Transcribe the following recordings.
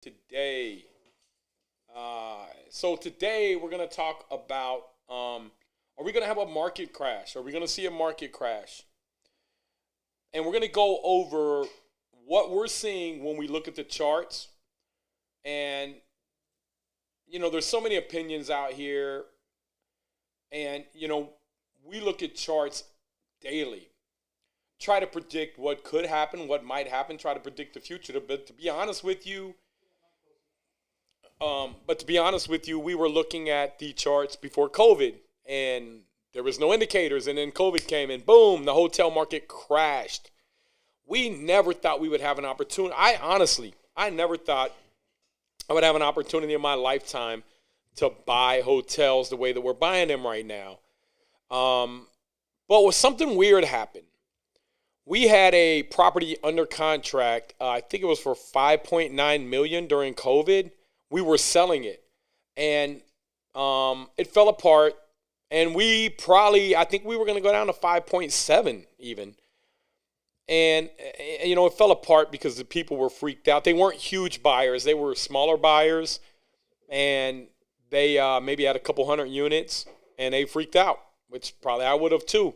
today. So today we're going to talk about are we going to have a market crash? Are we going to see a market crash? And we're going to go over what we're seeing when we look at the charts. And, there's so many opinions out here. And, we look at charts daily. Try to predict what could happen, what might happen, try to predict the future. But to be honest with you, we were looking at the charts before COVID, and there was no indicators, and then COVID came, and boom, the hotel market crashed. We never thought we would have an opportunity. I never thought I would have an opportunity in my lifetime to buy hotels the way that we're buying them right now. But something weird happened. We had a property under contract. I think it was for $5.9 million during COVID. We were selling it, and it fell apart. And I think we were going to go down to 5.7 even. And, it fell apart because the people were freaked out. They weren't huge buyers. They were smaller buyers, and they maybe had a couple hundred units, and they freaked out, which probably I would have too.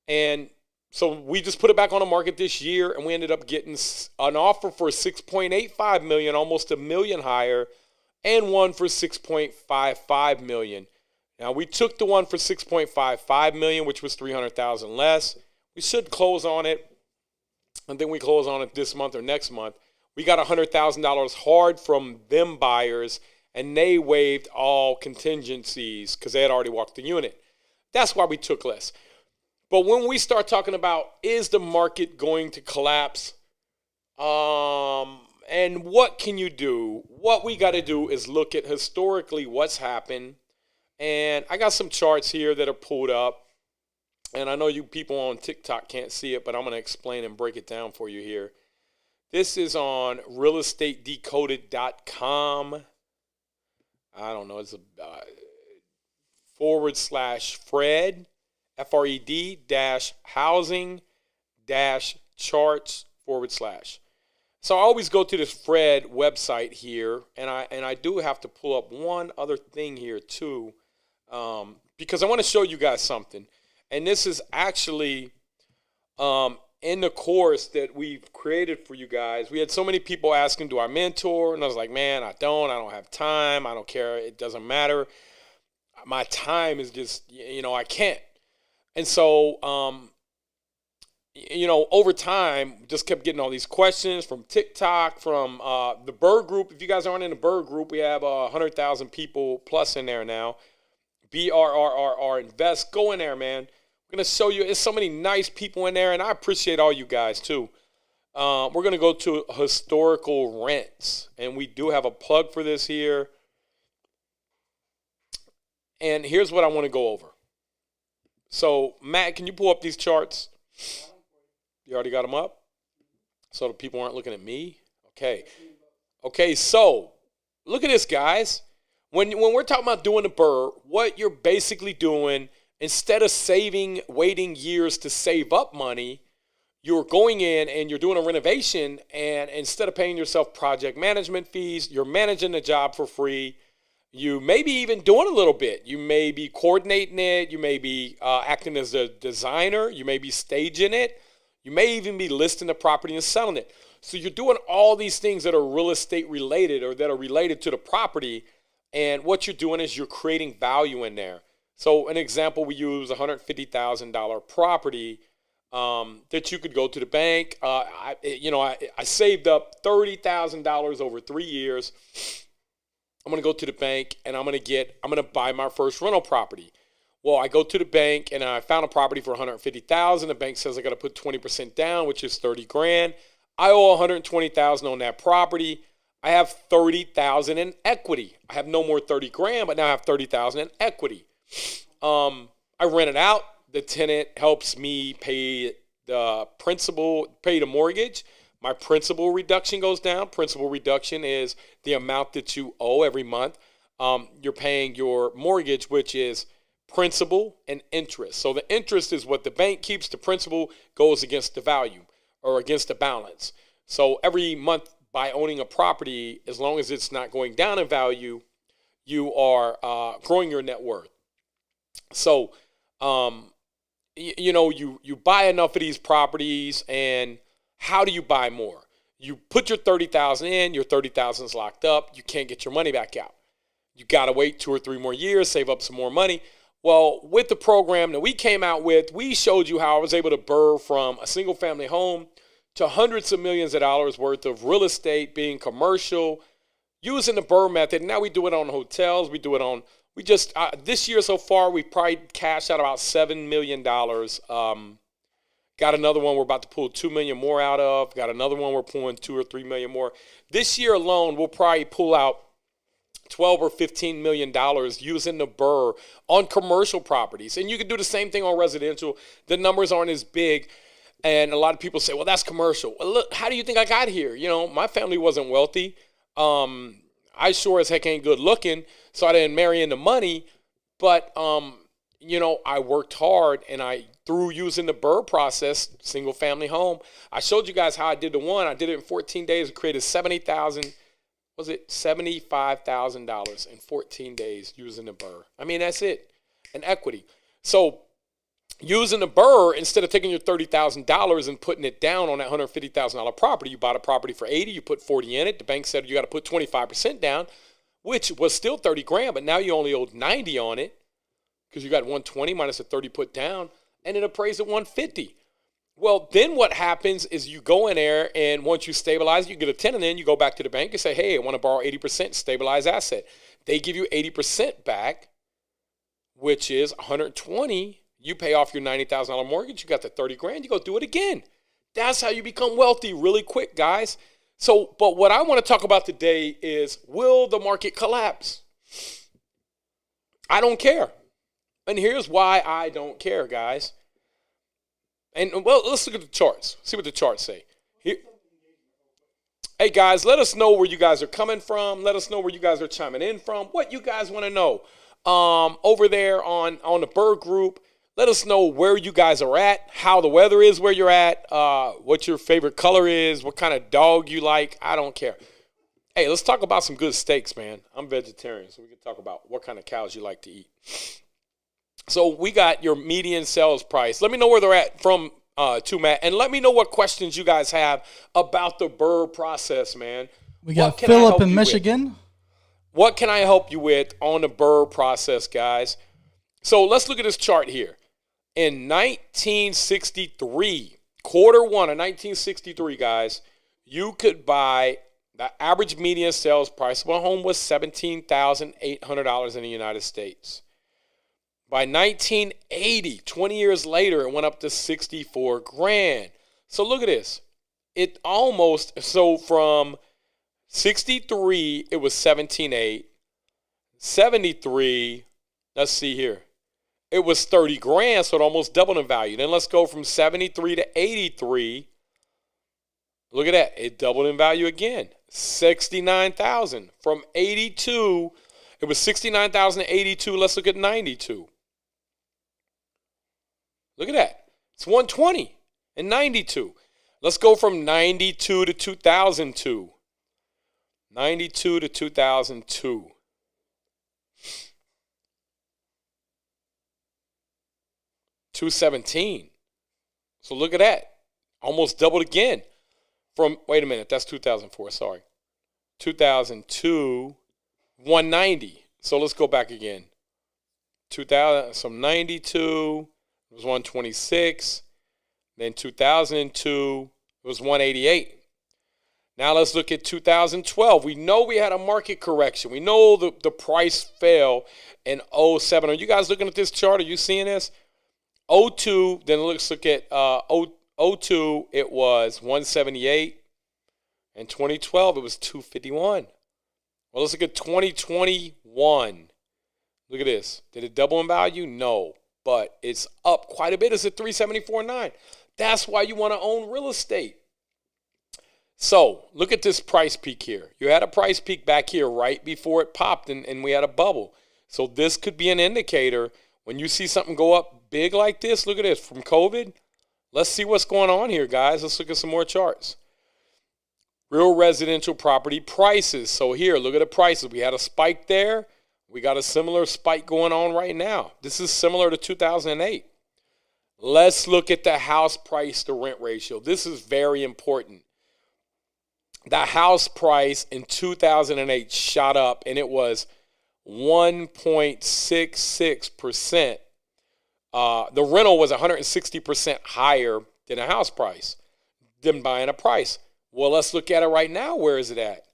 And so we just put it back on the market this year, and we ended up getting an offer for $6.85 million, almost $1 million higher, and one for $6.55 million. Now, we took the one for $6.55 million, which was $300,000 less. We should close on it, and then we close on it this month or next month. We got $100,000 hard from them buyers, and they waived all contingencies because they had already walked the unit. That's why we took less. But when we start talking about, is the market going to collapse? And what can you do? What we got to do is look at historically what's happened. And I got some charts here that are pulled up. And I know you people on TikTok can't see it, but I'm going to explain and break it down for you here. This is on realestatedecoded.com. I don't know. It's a /Fred. FRED housing charts /. So I always go to this Fred website here, and I do have to pull up one other thing here too, because I want to show you guys something. And this is actually in the course that we've created for you guys. We had so many people asking, do I mentor? And I was like, man, I don't have time. I don't care. It doesn't matter. My time is just, I can't. And so, over time, just kept getting all these questions from TikTok, from the Bird Group. If you guys aren't in the Bird Group, we have 100,000 people plus in there now. BRRRR Invest. Go in there, man. We're going to show you. There's so many nice people in there, and I appreciate all you guys, too. We're going to go to historical rents, and we do have a plug for this here. And here's what I want to go over. So, Matt, can you pull up these charts? You already got them up? So the people aren't looking at me? Okay, so look at this, guys. When we're talking about doing the BRRRR, what you're basically doing, instead of waiting years to save up money, you're going in and you're doing a renovation, and instead of paying yourself project management fees, you're managing the job for free. You may be even doing a little bit. You may be coordinating it. You may be acting as a designer. You may be staging it. You may even be listing the property and selling it. So you're doing all these things that are real estate related or that are related to the property. And what you're doing is you're creating value in there. So an example, we use a $150,000 property that you could go to the bank. I saved up $30,000 over 3 years. I'm going to go to the bank and I'm going to buy my first rental property. Well, I go to the bank and I found a property for $150,000. The bank says I got to put 20% down, which is $30,000. I owe $120,000 on that property. I have $30,000 in equity. I have no more $30,000, but now I have $30,000 in equity. I rent it out. The tenant helps me pay the principal, pay the mortgage. My principal reduction goes down. Principal reduction is the amount that you owe every month. You're paying your mortgage, which is principal and interest. So the interest is what the bank keeps. The principal goes against the value or against the balance. So every month by owning a property, as long as it's not going down in value, you are growing your net worth. So, you buy enough of these properties, and how do you buy more? You put your 30,000 in, your 30,000 is locked up. You can't get your money back out. You got to wait 2 or 3 more years, save up some more money. Well, with the program that we came out with, we showed you how I was able to burr from a single family home to hundreds of millions of dollars worth of real estate, being commercial, using the burr method. Now we do it on hotels. We do it on, this year so far, we probably cashed out about $7 million. Got another one we're about to pull $2 million more out of. Got another one we're pulling $2 or $3 million more. This year alone, we'll probably pull out $12 or $15 million using the burr on commercial properties. And you can do the same thing on residential. The numbers aren't as big. And a lot of people say, well, that's commercial. Well, look, how do you think I got here? My family wasn't wealthy. I sure as heck ain't good looking, so I didn't marry into money. But, I worked hard, and through using the burr process, single family home, I showed you guys how I did the one. I did it in 14 days and created $75,000 in 14 days using the burr. I mean, that's it, an equity. So using the burr, instead of taking your $30,000 and putting it down on that $150,000 property, you bought a property for 80, you put 40 in it. The bank said you got to put 25% down, which was still 30 grand, but now you only owed 90 on it because you got 120 minus the 30 put down, and it appraised at 150. Well, then what happens is you go in there, and once you stabilize, you get a tenant in, you go back to the bank and say, hey, I want to borrow 80% stabilized asset. They give you 80% back, which is 120. You pay off your $90,000 mortgage, you got the 30 grand, you go do it again. That's how you become wealthy really quick, guys. So, but what I want to talk about today is, will the market collapse? I don't care. And here's why I don't care, guys. And, well, let's look at the charts. See what the charts say. Here. Hey, guys, let us know where you guys are coming from. Let us know where you guys are chiming in from. What you guys want to know. Over there on the Bird Group, let us know where you guys are at, how the weather is where you're at, what your favorite color is, what kind of dog you like. I don't care. Hey, let's talk about some good steaks, man. I'm vegetarian, so we can talk about what kind of cows you like to eat. So we got your median sales price. Let me know where they're at from to Matt, and let me know what questions you guys have about the burr process, man. We got Philip in Michigan. What can I help you with on the burr process, guys? So let's look at this chart here. In 1963, quarter one of 1963, guys, you could buy, the average median sales price of a home was $17,800 in the United States. By 1980, 20 years later, it went up to 64 grand. So look at this. From 63, it was 17.8. 73, let's see here. It was 30 grand, so it almost doubled in value. Then let's go from 73 to 83. Look at that. It doubled in value again. 69,000. From 82, it was 69,000 to 82. Let's look at 92. Look at that. It's 120 and 92. Let's go from 92 to 2002. 92 to 2002. 217. So look at that. Almost doubled again. Wait a minute, that's 2004, sorry. 2002, 190. So let's go back again. 92, it was 126. Then 2002, it was 188. Now let's look at 2012. We know we had a market correction. We know the price fell in 07. Are you guys looking at this chart? Are you seeing this? 02, then let's look at 02, it was 178. In 2012, it was 251. Well, let's look at 2021. Look at this. Did it double in value? No, but it's up quite a bit. It's at 374.9. That's why you want to own real estate. So look at this price peak here. You had a price peak back here right before it popped, and we had a bubble. So this could be an indicator. When you see something go up big like this, look at this, from COVID. Let's see what's going on here, guys. Let's look at some more charts. Real residential property prices. So here, look at the prices. We had a spike there. We got a similar spike going on right now. This is similar to 2008. Let's look at the house price to rent ratio. This is very important. The house price in 2008 shot up, and it was 1.66%. The rental was 160% higher than a house price, than buying a price. Well, let's look at it right now. Where is it at?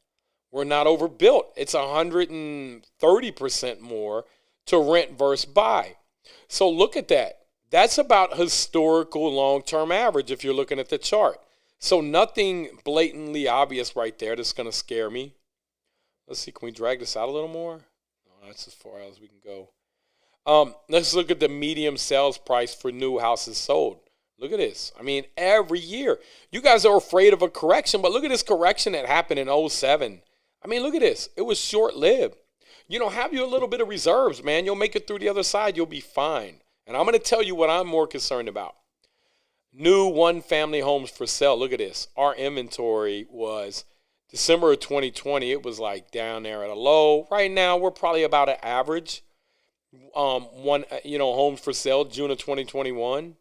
We're not overbuilt. It's 130% more to rent versus buy. So look at that. That's about historical long-term average if you're looking at the chart. So nothing blatantly obvious right there that's going to scare me. Let's see. Can we drag this out a little more? No, that's as far as we can go. Let's look at the median sales price for new houses sold. Look at this. I mean, every year. You guys are afraid of a correction, but look at this correction that happened in 07. I mean, look at this. It was short-lived. You know, have you a little bit of reserves, man. You'll make it through the other side. You'll be fine. And I'm going to tell you what I'm more concerned about. New one-family homes for sale. Look at this. Our inventory was December of 2020. It was like down there at a low. Right now, we're probably about an average. Homes for sale, June of 2021.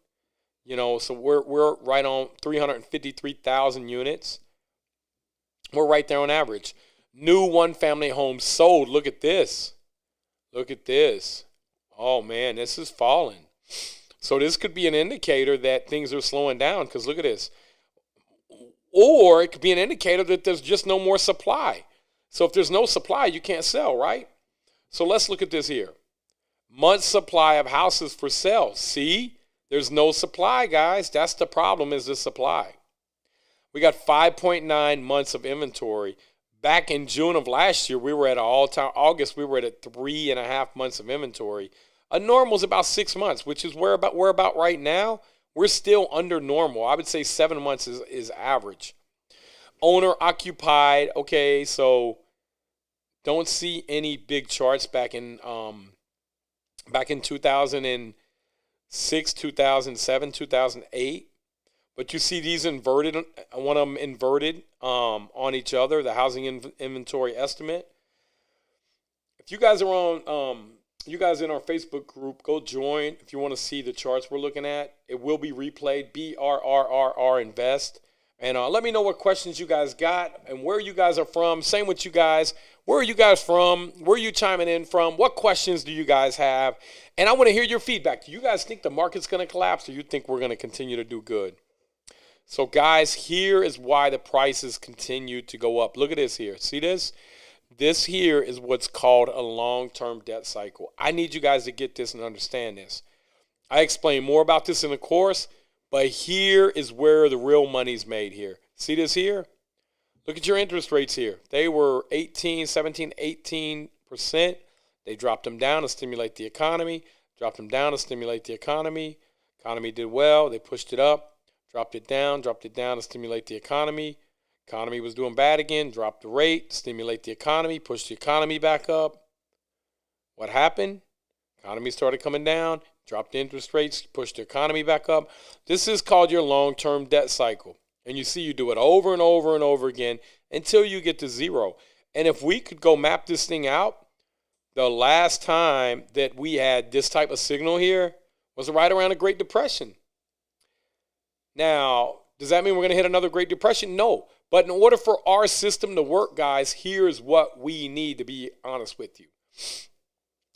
So we're right on 353,000 units. We're right there on average. New one-family homes sold. Look at this. Look at this. Oh, man, this is falling. So this could be an indicator that things are slowing down because look at this. Or it could be an indicator that there's just no more supply. So if there's no supply, you can't sell, right? So let's look at this here. Months supply of houses for sale. See, there's no supply, guys. That's the problem, is the supply. We got 5.9 months of inventory. Back in June of last year, we were at an all-time, August, we were at 3.5 months of inventory. A normal is about 6 months, which is we're about right now. We're still under normal. I would say 7 months is average. Owner occupied. Okay, so don't see any big charts back in 2006, 2007, 2008. But you see these inverted, one of them inverted on each other, the housing inventory estimate. If you guys are on, you guys in our Facebook group, go join if you want to see the charts we're looking at. It will be replayed, BRRRR Invest. And let me know what questions you guys got and where you guys are from. Same with you guys. Where are you guys from? Where are you chiming in from? What questions do you guys have? And I want to hear your feedback. Do you guys think the market's going to collapse or you think we're going to continue to do good? So, guys, here is why the prices continue to go up. Look at this here. See this? This here is what's called a long-term debt cycle. I need you guys to get this and understand this. I explain more about this in the course, but here is where the real money's made here. See this here? Look at your interest rates here. They were 17, 18%. They dropped them down to stimulate the economy. Dropped them down to stimulate the economy. Economy did well. They pushed it up. Dropped it down to stimulate the economy. Economy was doing bad again, dropped the rate, stimulate the economy, pushed the economy back up. What happened? Economy started coming down, dropped the interest rates, pushed the economy back up. This is called your long-term debt cycle. And you see you do it over and over and over again until you get to zero. And if we could go map this thing out, the last time that we had this type of signal here was right around the Great Depression. Now, does that mean we're going to hit another Great Depression? No. But in order for our system to work, guys, here's what we need, to be honest with you.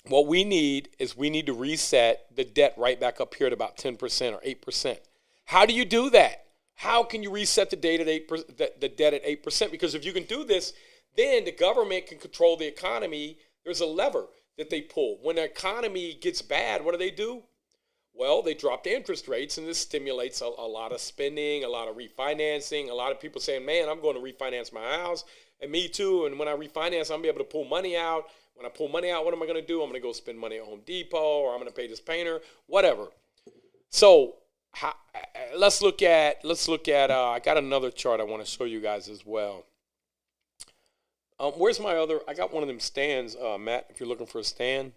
What we need is we need to reset the debt right back up here at about 10% or 8%. How do you do that? How can you reset the debt at 8%? Because if you can do this, then the government can control the economy. There's a lever that they pull. When the economy gets bad, what do? Well, they drop the interest rates, and this stimulates a lot of spending, a lot of refinancing, a lot of people saying, man, I'm going to refinance my house, and me too, and when I refinance, I'm going to be able to pull money out. When I pull money out, what am I going to do? I'm going to go spend money at Home Depot, or I'm going to pay this painter, whatever. So let's look at, I got another chart I want to show you guys as well. Where's my other, I got one of them stands, Matt, if you're looking for a stand.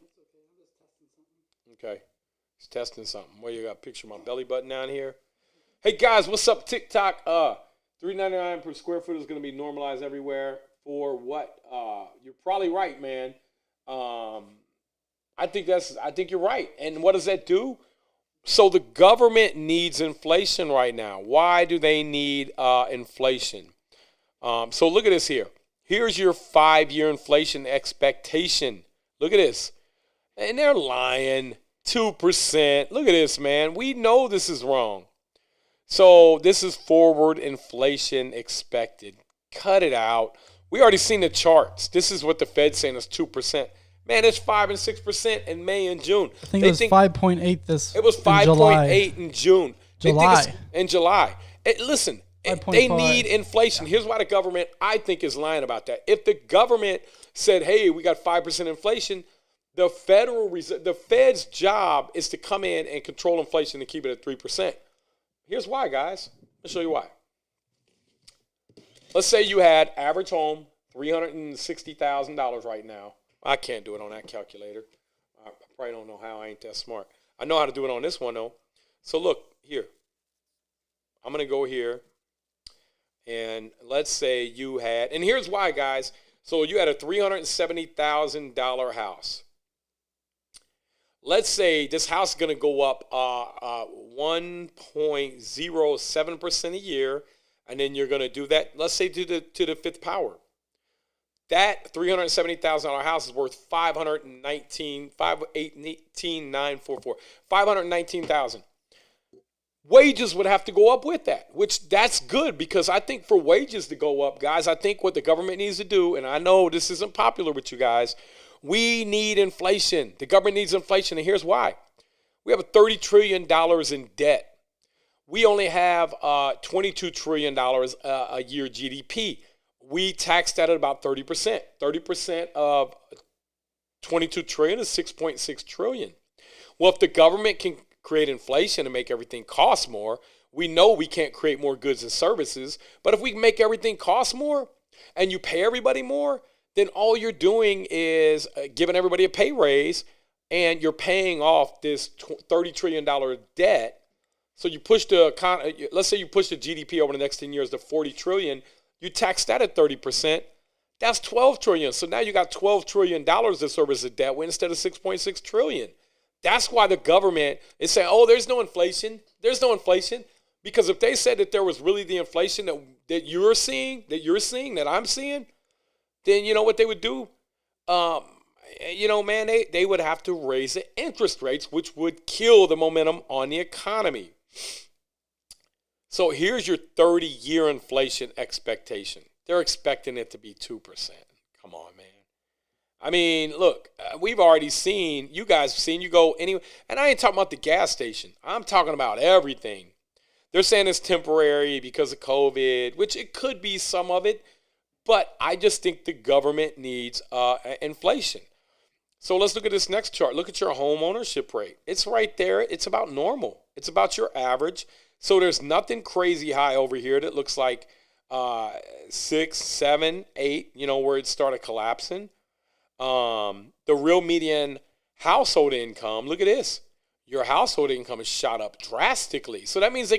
Okay. He's testing something. Well, you got a picture of my belly button down here. Hey, guys, what's up, TikTok? $3.99 per square foot is going to be normalized everywhere for what? You're probably right, man. I think you're right. And what does that do? So the government needs inflation right now. Why do they need inflation? So look at this here. Here's your 5-year inflation expectation. Look at this. And they're lying. 2%. Look at this, man. We know this is wrong. So this is forward inflation expected. Cut it out. We already seen the charts. This is what the Fed's saying is 2%. Man, it's 5 and 6% in May and June. I think it was 5.8 this. It was 5.8 in June. In July. Listen, they need inflation. Here's why the government, I think, is lying about that. If the government said, "Hey, we got 5% inflation," the Fed's job is to come in and control inflation and keep it at 3%. Here's why, guys. I'll show you why. Let's say you had average home, $360,000 right now. I can't do it on that calculator. I probably don't know how. I ain't that smart. I know how to do it on this one, though. So look, here. I'm going to go here. And let's say you had, and here's why, guys. So you had a $370,000 house. Let's say this house is going to go up 1.07% a year, and then you're going to do that, let's say to the fifth power. That $370,000 house is worth $519,000. Wages would have to go up with that, which that's good, because I think for wages to go up, guys, I think what the government needs to do, and I know this isn't popular with you guys, we need inflation. The government needs inflation, and here's why. We have $30 trillion in debt. We only have $22 trillion a year GDP. We tax that at about 30%. 30% of $22 trillion is $6.6 trillion. Well, if the government can create inflation and make everything cost more, we know we can't create more goods and services. But if we make everything cost more and you pay everybody more, then all you're doing is giving everybody a pay raise, and you're paying off this $30 trillion debt. So you push let's say you push the GDP over the next 10 years to $40 trillion. You tax that at 30%. That's $12 trillion. So now you got $12 trillion to service the debt with instead of $6.6 trillion. That's why the government is saying, "Oh, there's no inflation. There's no inflation." Because if they said that there was really the inflation that you're seeing, that I'm seeing, then you know what they would do? Man, they would have to raise the interest rates, which would kill the momentum on the economy. So here's your 30-year inflation expectation. They're expecting it to be 2%. Come on, man. I mean, look, we've already seen, you guys have seen, you go anywhere, and I ain't talking about the gas station. I'm talking about everything. They're saying it's temporary because of COVID, which it could be some of it, but I just think the government needs inflation. So let's look at this next chart. Look at your home ownership rate. It's right there. It's about normal. It's about your average. So there's nothing crazy high over here that looks like 6, 7, 8, where it started collapsing. The real median household income, look at this. Your household income is shot up drastically. So that means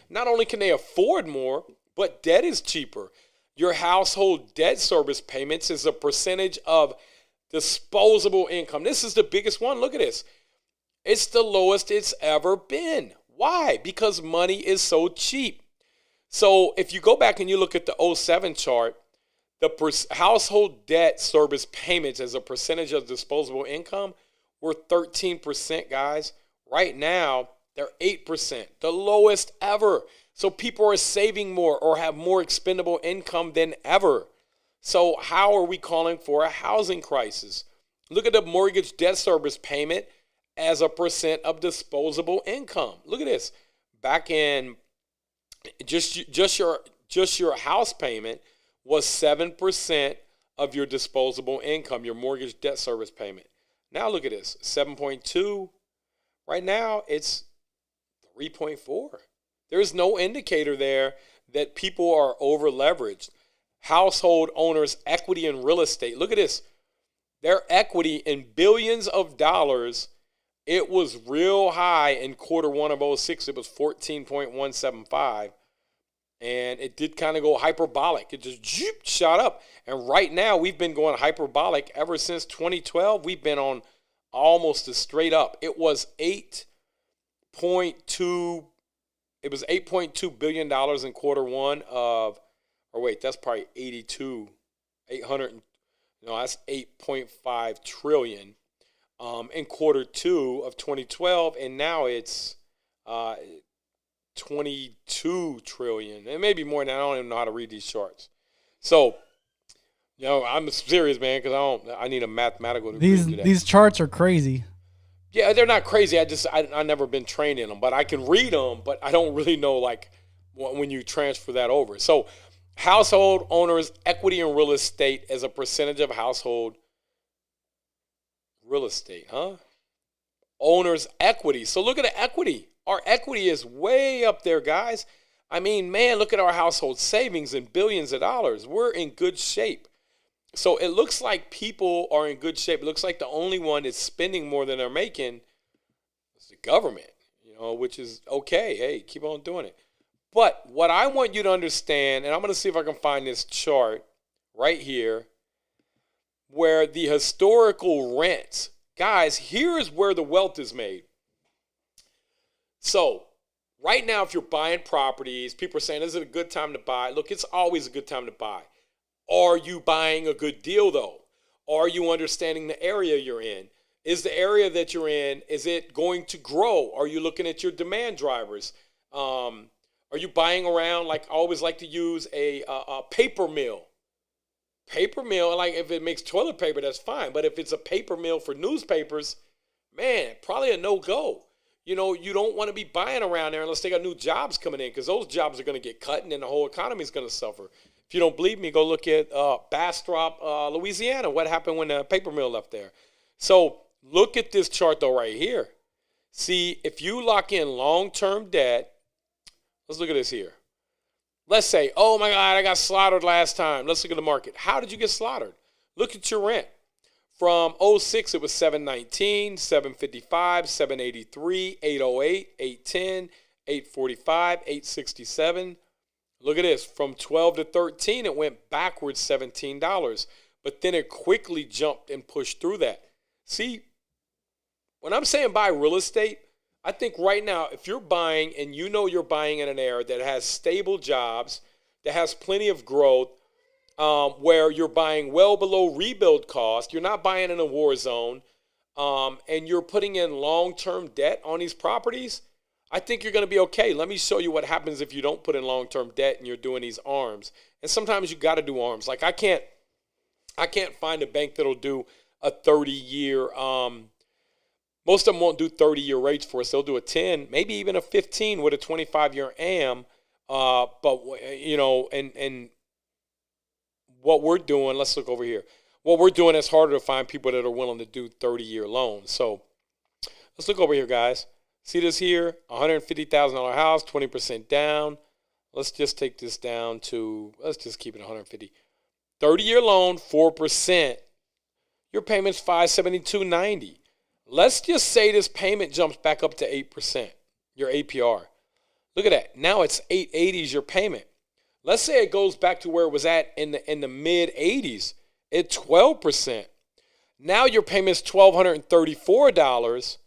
not only can they afford more, but debt is cheaper. Your household debt service payments is a percentage of disposable income. This is the biggest one. Look at this. It's the lowest it's ever been. Why? Because money is so cheap. So if you go back and you look at the 07 chart, the household debt service payments as a percentage of disposable income were 13%, guys. Right now, they're 8%, the lowest ever. So people are saving more or have more expendable income than ever. So how are we calling for a housing crisis? Look at the mortgage debt service payment as a percent of disposable income. Look at this. Back in just your house payment was 7% of your disposable income, your mortgage debt service payment. Now look at this, 7.2. Right now it's 3.4. There's no indicator there that people are over leveraged. Household owners' equity in real estate. Look at this. Their equity in billions of dollars, it was real high in quarter one of 06. It was 14.175. And it did kind of go hyperbolic. It just shot up. And right now, we've been going hyperbolic ever since 2012. We've been on almost a straight up. It was $8.2 billion in quarter one of, or wait, that's probably 800, no, that's 8.5 trillion in quarter two of 2012. And now it's 22 trillion. It may be more than that. I don't even know how to read these charts. So, I'm serious, man, because I need a mathematical degree today. These charts are crazy. Yeah, they're not crazy. I never been trained in them, but I can read them, but I don't really know like when you transfer that over. So, household owners' equity in real estate as a percentage of household real estate, huh? Owners' equity. So look at the equity. Our equity is way up there, guys. I mean, man, look at our household savings in billions of dollars. We're in good shape. So it looks like people are in good shape. It looks like the only one that's spending more than they're making is the government, which is okay. Hey, keep on doing it. But what I want you to understand, and I'm going to see if I can find this chart right here, where the historical rents, guys, here's where the wealth is made. So right now, if you're buying properties, people are saying, is it a good time to buy? Look, it's always a good time to buy. Are you buying a good deal, though? Are you understanding the area you're in? Is the area that you're in, is it going to grow? Are you looking at your demand drivers? Are you buying around, like I always like to use a paper mill? Paper mill, like if it makes toilet paper, that's fine. But if it's a paper mill for newspapers, man, probably a no-go. You don't want to be buying around there unless they got new jobs coming in, because those jobs are going to get cut and then the whole economy is going to suffer. If you don't believe me, go look at Bastrop, Louisiana. What happened when the paper mill left there? So look at this chart, though, right here. See, if you lock in long-term debt, let's look at this here. Let's say, oh, my God, I got slaughtered last time. Let's look at the market. How did you get slaughtered? Look at your rent. From 06, it was 719, 755, 783, 808, 810, 845, 867. Look at this. From 12 to 13, it went backwards $17. But then it quickly jumped and pushed through that. See, when I'm saying buy real estate, I think right now, if you're buying and you're buying in an area that has stable jobs, that has plenty of growth, where you're buying well below rebuild cost, you're not buying in a war zone, and you're putting in long-term debt on these properties, I think you're going to be okay. Let me show you what happens if you don't put in long-term debt and you're doing these ARMs. And sometimes you got to do ARMs. Like I can't find a bank that'll do a 30-year. Most of them won't do 30-year rates for us. They'll do a 10, maybe even a 15 with a 25-year AM. And what we're doing, let's look over here. What we're doing is harder to find people that are willing to do 30-year loans. So let's look over here, guys. See this here? $150,000 house, 20% down. Let's just take this down to, let's just keep it 150. 30-year loan, 4%. Your payment's $572.90. Let's just say this payment jumps back up to 8%, your APR. Look at that. Now it's $880 is your payment. Let's say it goes back to where it was at in the mid-80s at 12%. Now your payment's $1,234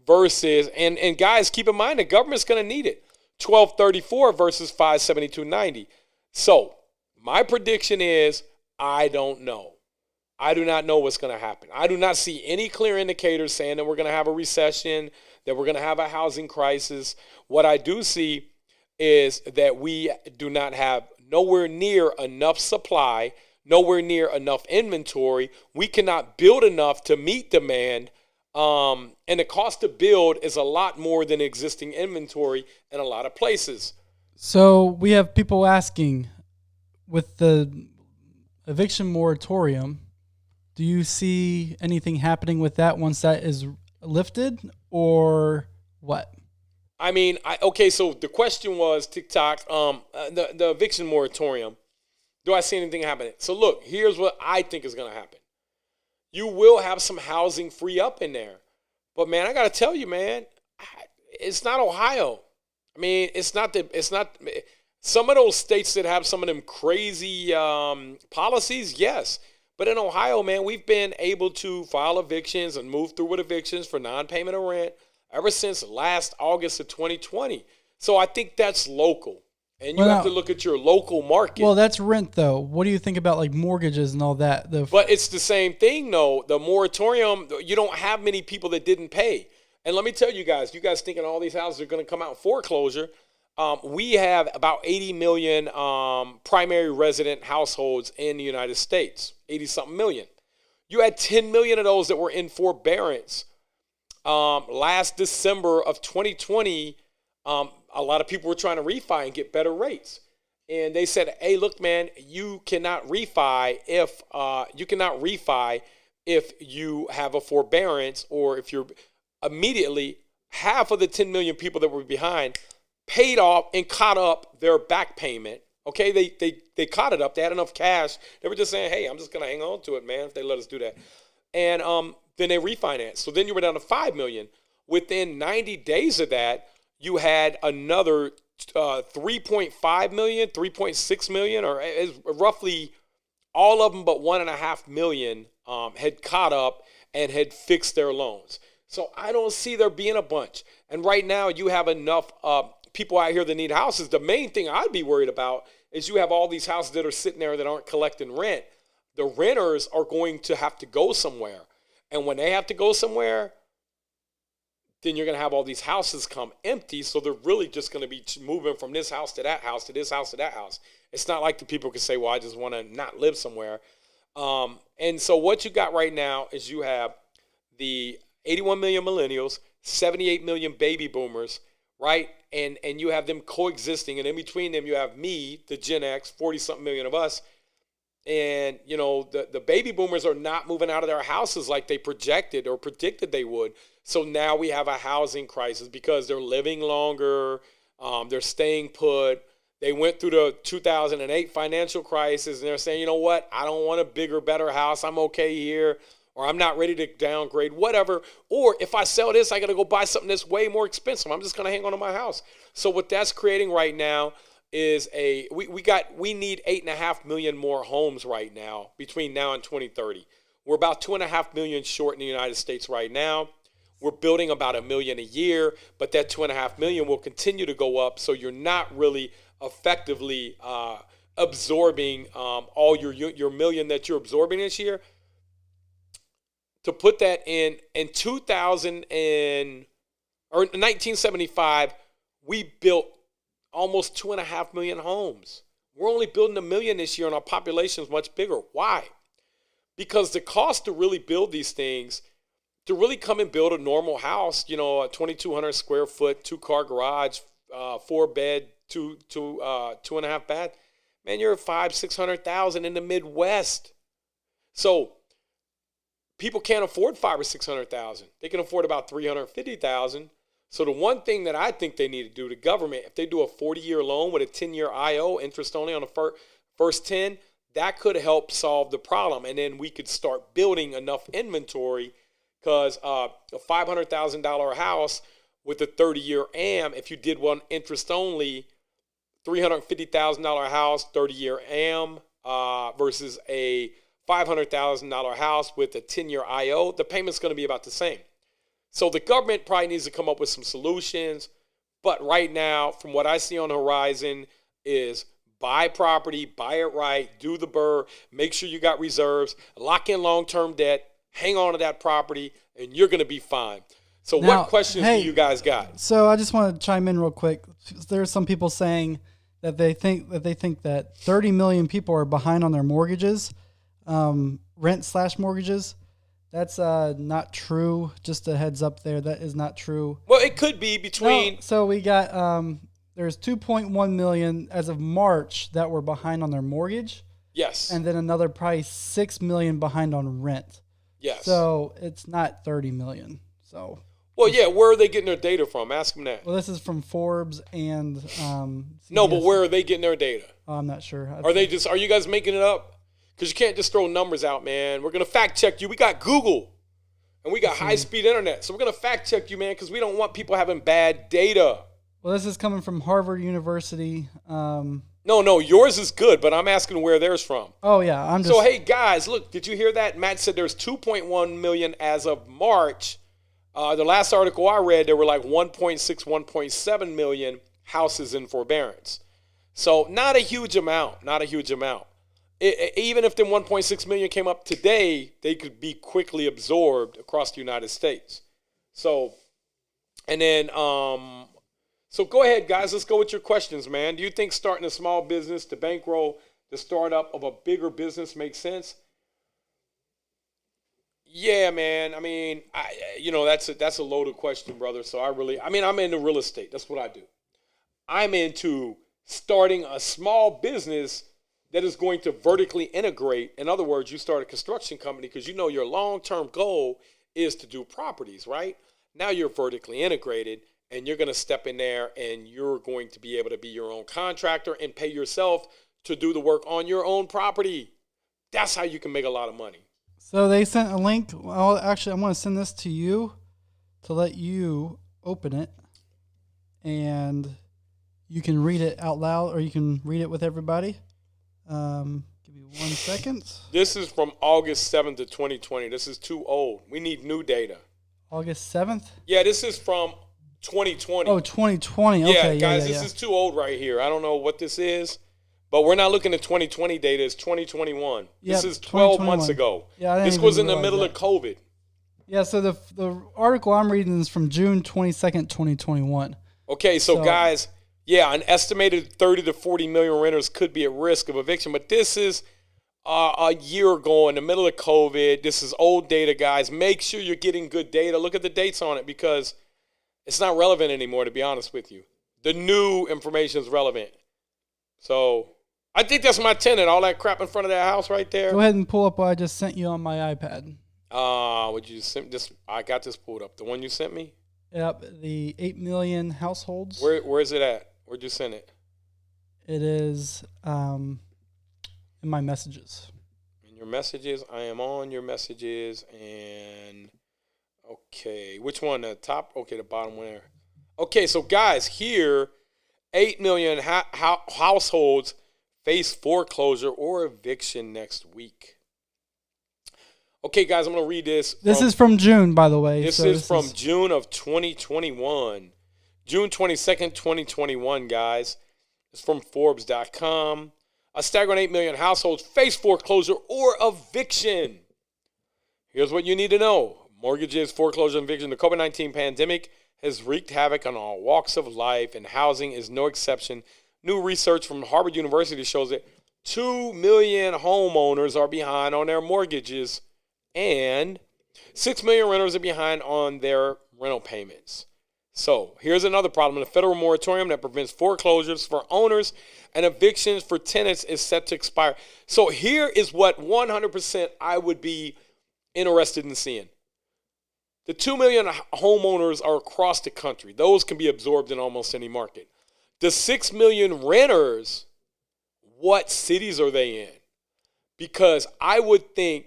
versus, and guys, keep in mind the government's going to need it, $1,234 versus $572.90. So my prediction is I don't know. I do not know what's going to happen. I do not see any clear indicators saying that we're going to have a recession, that we're going to have a housing crisis. What I do see is that we do not have nowhere near enough supply, nowhere near enough inventory. We cannot build enough to meet demand. And the cost to build is a lot more than existing inventory in a lot of places. So we have people asking, with the eviction moratorium, do you see anything happening with that once that is lifted, or what? I mean, so the question was, TikTok, the eviction moratorium, do I see anything happening? So look, here's what I think is going to happen. You will have some housing free up in there. But man, I got to tell you, man, it's not Ohio. I mean, it's not Some of those states that have some of them crazy policies, yes. But in Ohio, man, we've been able to file evictions and move through with evictions for non-payment of rent ever since last August of 2020. So I think that's local. And you have to look at your local market. Well, that's rent, though. What do you think about like mortgages and all that? But it's the same thing, though. The moratorium, you don't have many people that didn't pay. And let me tell you guys thinking all these houses are going to come out in foreclosure. We have about 80 million primary resident households in the United States, 80-something million. You had 10 million of those that were in forbearance. Last December of 2020, a lot of people were trying to refi and get better rates. And they said, hey, look, man, you cannot refi if you have a forbearance, or if you're immediately, half of the 10 million people that were behind paid off and caught up their back payment. Okay, they caught it up. They had enough cash. They were just saying, hey, I'm just going to hang on to it, man, if they let us do that. And then they refinanced. So then you were down to 5 million. Within 90 days of that, you had another 3.5 million, 3.6 million, or roughly all of them but 1.5 million had caught up and had fixed their loans. So I don't see there being a bunch. And right now you have enough people out here that need houses. The main thing I'd be worried about is you have all these houses that are sitting there that aren't collecting rent. The renters are going to have to go somewhere. And when they have to go somewhere, then you're going to have all these houses come empty. So they're really just going to be moving from this house to that house to this house to that house. It's not like the people can say, well, I just want to not live somewhere. And so what you got right now is you have the 81 million millennials, 78 million baby boomers, right? And you have them coexisting. And in between them, you have me, the Gen X, 40-something million of us. And, you know, the baby boomers are not moving out of their houses like they projected or predicted they would. So now we have a housing crisis because they're living longer. They're staying put. They went through the 2008 financial crisis, and they're saying, you know what? I don't want a bigger, better house. I'm okay here. Or I'm not ready to downgrade, whatever. Or if I sell this, I got to go buy something that's way more expensive. I'm just going to hang on to my house. So what that's creating right now is we need 8.5 million more homes right now between now and 2030. We're about 2.5 million short in the United States right now. We're building about 1 million a year, but that 2.5 million will continue to go up. So you're not really effectively absorbing all your million that you're absorbing this year. To put that in 1975, we built almost 2.5 million homes. We're only building 1 million this year, and our population is much bigger. Why? Because the cost to really build these things, to really come and build a normal house, you know, a 2,200 square foot, 2-car garage, 4-bed, 2.5 bath, man, you're $500,000-$600,000 in the Midwest. So people can't afford $500,000 or $600,000. They can afford about $350,000. So the one thing that I think they need to do, the government, if they do a 40-year loan with a 10-year IO, interest only on the first 10, that could help solve the problem. And then we could start building enough inventory, because a $500,000 house with a 30-year AM, if you did one interest only, $350,000 house, 30-year AM versus a $500,000 house with a 10-year IO, the payment's going to be about the same. So the government probably needs to come up with some solutions. But right now, from what I see on the horizon, is buy property, buy it right, do the BRRRR, make sure you got reserves, lock in long-term debt, hang on to that property, and you're going to be fine. So now, what questions do you guys got? So I just want to chime in real quick. There's some people saying that they think that 30 million people are behind on their mortgages, rent/mortgages. That's not true. Just a heads up there. That is not true. Well, it could be between. No, so we got there's 2.1 million as of March that were behind on their mortgage. Yes. And then another probably 6 million behind on rent. Yes. So it's not 30 million. So. Well, yeah. Where are they getting their data from? Ask them that. Well, this is from Forbes and. No, but where are they getting their data? Oh, I'm not sure. Are you guys making it up? Because you can't just throw numbers out, man. We're going to fact check you. We got Google and we got high-speed internet. So we're going to fact check you, man, because we don't want people having bad data. Well, this is coming from Harvard University. No, yours is good, but I'm asking where theirs from. Oh yeah, I'm just. So hey guys, look, did you hear that? Matt said there's 2.1 million as of March. The last article I read, there were like 1.6, 1.7 million houses in forbearance. So not a huge amount, even if the 1.6 million came up today, they could be quickly absorbed across the United States. So, and then, so go ahead, guys. Let's go with your questions, man. Do you think starting a small business, to bankroll the startup of a bigger business makes sense? Yeah, man. I mean, that's a loaded question, brother. So I'm into real estate. That's what I do. I'm into starting a small business that is going to vertically integrate. In other words, you start a construction company because your long-term goal is to do properties, right? Now you're vertically integrated and you're going to step in there and you're going to be able to be your own contractor and pay yourself to do the work on your own property. That's how you can make a lot of money. So they sent a link. Well, actually, I'm going to send this to you to let you open it. And you can read it out loud or you can read it with everybody. Give me 1 second. This is from August 7th of 2020. This is too old. We need new data. August 7th? Yeah, this is from 2020. Oh, 2020. Okay, yeah, guys, this is too old right here. I don't know what this is, but we're not looking at 2020 data. It's 2021. This is 12 months ago. Yeah, this was in the middle of COVID. Yeah, so the article I'm reading is from June 22nd, 2021. Okay, so guys, yeah, an estimated 30 to 40 million renters could be at risk of eviction, but this is a year ago in the middle of COVID. This is old data, guys. Make sure you're getting good data. Look at the dates on it because it's not relevant anymore, to be honest with you. The new information is relevant. So I think that's my tenant, all that crap in front of that house right there. Go ahead and pull up what I just sent you on my iPad. Would you send this? I got this pulled up. The one you sent me? Yep, the 8 million households. Where is it at? Where'd you send it? It is in my messages. In your messages? I am on your messages and okay. Which one? The top? Okay, the bottom one there. Okay, so guys, here, 8 million households face foreclosure or eviction next week. Okay, guys, I'm going to read this. This is from June, by the way. This is from June of 2021. June 22nd, 2021, guys. It's from Forbes.com. A staggering 8 million households face foreclosure or eviction. Here's what you need to know. Mortgages, foreclosure, and eviction. The COVID-19 pandemic has wreaked havoc on all walks of life, and housing is no exception. New research from Harvard University shows that 2 million homeowners are behind on their mortgages, and 6 million renters are behind on their rental payments. So here's another problem. The federal moratorium that prevents foreclosures for owners and evictions for tenants is set to expire. So here is what 100% I would be interested in seeing. The 2 million homeowners are across the country. Those can be absorbed in almost any market. The 6 million renters, what cities are they in? Because I would think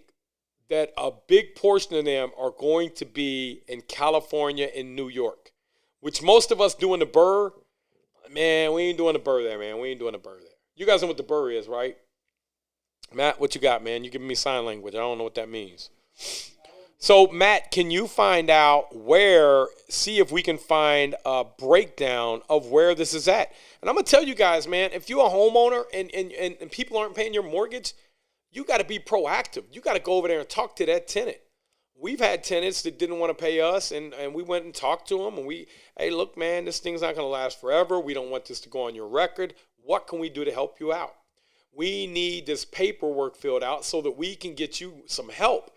that a big portion of them are going to be in California and New York, which most of us do in the burr. Man, we ain't doing the burr there, man. We ain't doing the burr there. You guys know what the burr is, right? Matt, what you got, man? You giving me sign language. I don't know what that means. So, Matt, can you find out see if we can find a breakdown of where this is at? And I'm going to tell you guys, man, if you're a homeowner and people aren't paying your mortgage, you got to be proactive. You got to go over there and talk to that tenant. We've had tenants that didn't want to pay us, and we went and talked to them. And hey, look, man, this thing's not going to last forever. We don't want this to go on your record. What can we do to help you out? We need this paperwork filled out so that we can get you some help.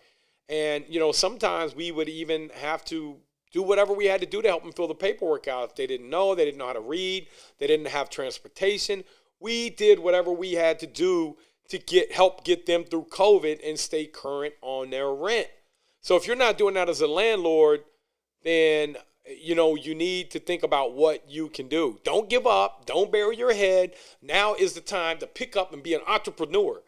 And, sometimes we would even have to do whatever we had to do to help them fill the paperwork out. If they didn't know how to read, they didn't have transportation. We did whatever we had to do to help get them through COVID and stay current on their rent. So if you're not doing that as a landlord, then, you need to think about what you can do. Don't give up. Don't bury your head. Now is the time to pick up and be an entrepreneur.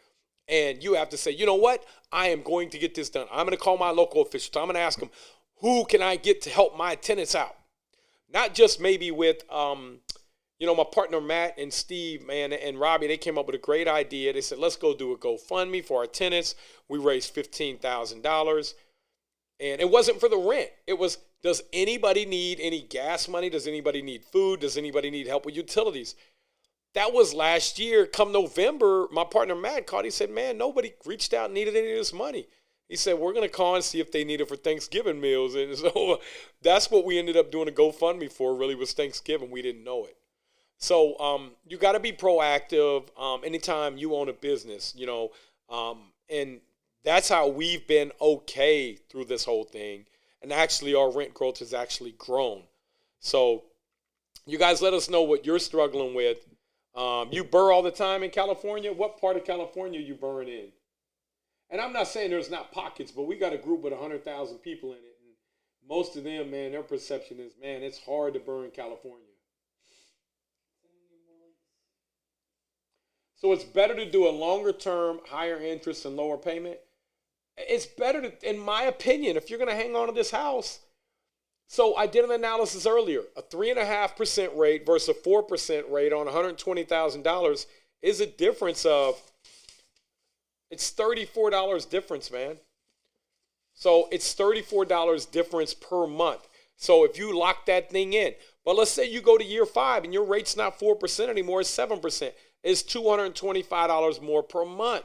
And you have to say, you know what? I am going to get this done. I'm going to call my local officials. I'm going to ask them, who can I get to help my tenants out? not just maybe with, my partner Matt and Steve, man, and Robbie, they came up with a great idea. They said, let's go do a GoFundMe for our tenants. We raised $15,000. And it wasn't for the rent. It was, does anybody need any gas money? Does anybody need food? Does anybody need help with utilities? That was last year. Come November, my partner Matt called. He said, man, nobody reached out and needed any of this money. He said, we're going to call and see if they need it for Thanksgiving meals. And so that's what we ended up doing a GoFundMe for, really, was Thanksgiving. We didn't know it. So you got to be proactive anytime you own a business, and that's how we've been okay through this whole thing. And actually, our rent growth has actually grown. So you guys let us know what you're struggling with. You burr all the time in California. What part of California you burring in? And I'm not saying there's not pockets, but we got a group with 100,000 people in it. And most of them, man, their perception is, man, it's hard to burn in California. So it's better to do a longer term, higher interest and lower payment. It's better to, in my opinion, if you're going to hang on to this house. So I did an analysis earlier. A 3.5% rate versus a 4% rate on $120,000 is a difference of, it's $34 difference, man. So it's $34 difference per month. So if you lock that thing in, but let's say you go to year 5 and your rate's not 4% anymore, it's 7%. It's $225 more per month.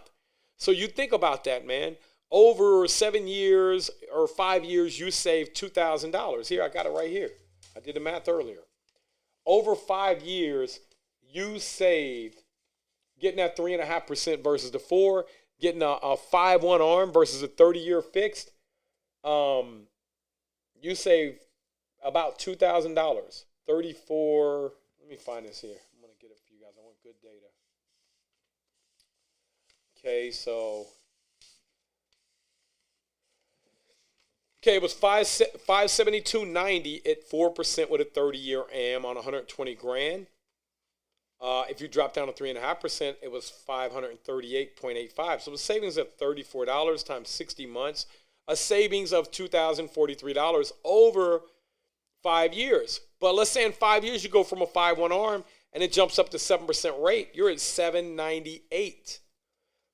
So you think about that, man. Over 7 years or 5 years, you save $2,000. Here, I got it right here. I did the math earlier. Over 5 years, you saved, getting that 3.5% versus the 4%, getting a 5-1 arm versus a 30-year fixed, you save about $2,000. 34, let me find this here. I'm going to get it for you guys. I want good data. Okay, so... Okay, it was $572.90 at 4% with a 30-year AM on 120 grand. If you drop down to 3.5%, it was $538.85. So the savings of $34 times 60 months, a savings of $2,043 over 5 years. But let's say in 5 years you go from a 5-1 arm and it jumps up to 7% rate. You're at $798.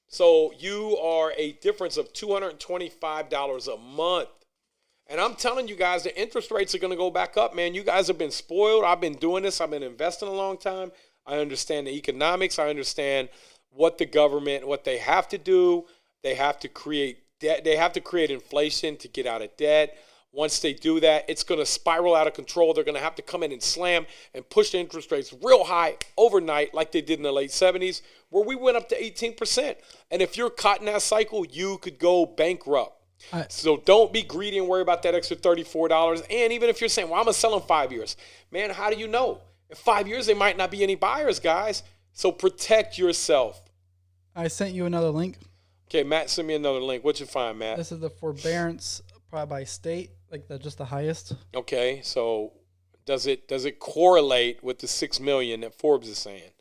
So you are a difference of $225 a month. And I'm telling you guys, the interest rates are going to go back up, man. You guys have been spoiled. I've been doing this. I've been investing a long time. I understand the economics. I understand what the government, what they have to do. They have to create debt. They have to create inflation to get out of debt. Once they do that, it's going to spiral out of control. They're going to have to come in and slam and push the interest rates real high overnight like they did in the late 70s, where we went up to 18%. And if you're caught in that cycle, you could go bankrupt. So don't be greedy and worry about that extra $34. And even if you're saying, well, I'm going to sell in 5 years. Man, how do you know? In 5 years, there might not be any buyers, guys. So protect yourself. I sent you another link. Okay, Matt, send me another link. What'd you find, Matt? This is the forbearance probably by state, like just the highest. Okay, so does it correlate with the 6 million that Forbes is saying?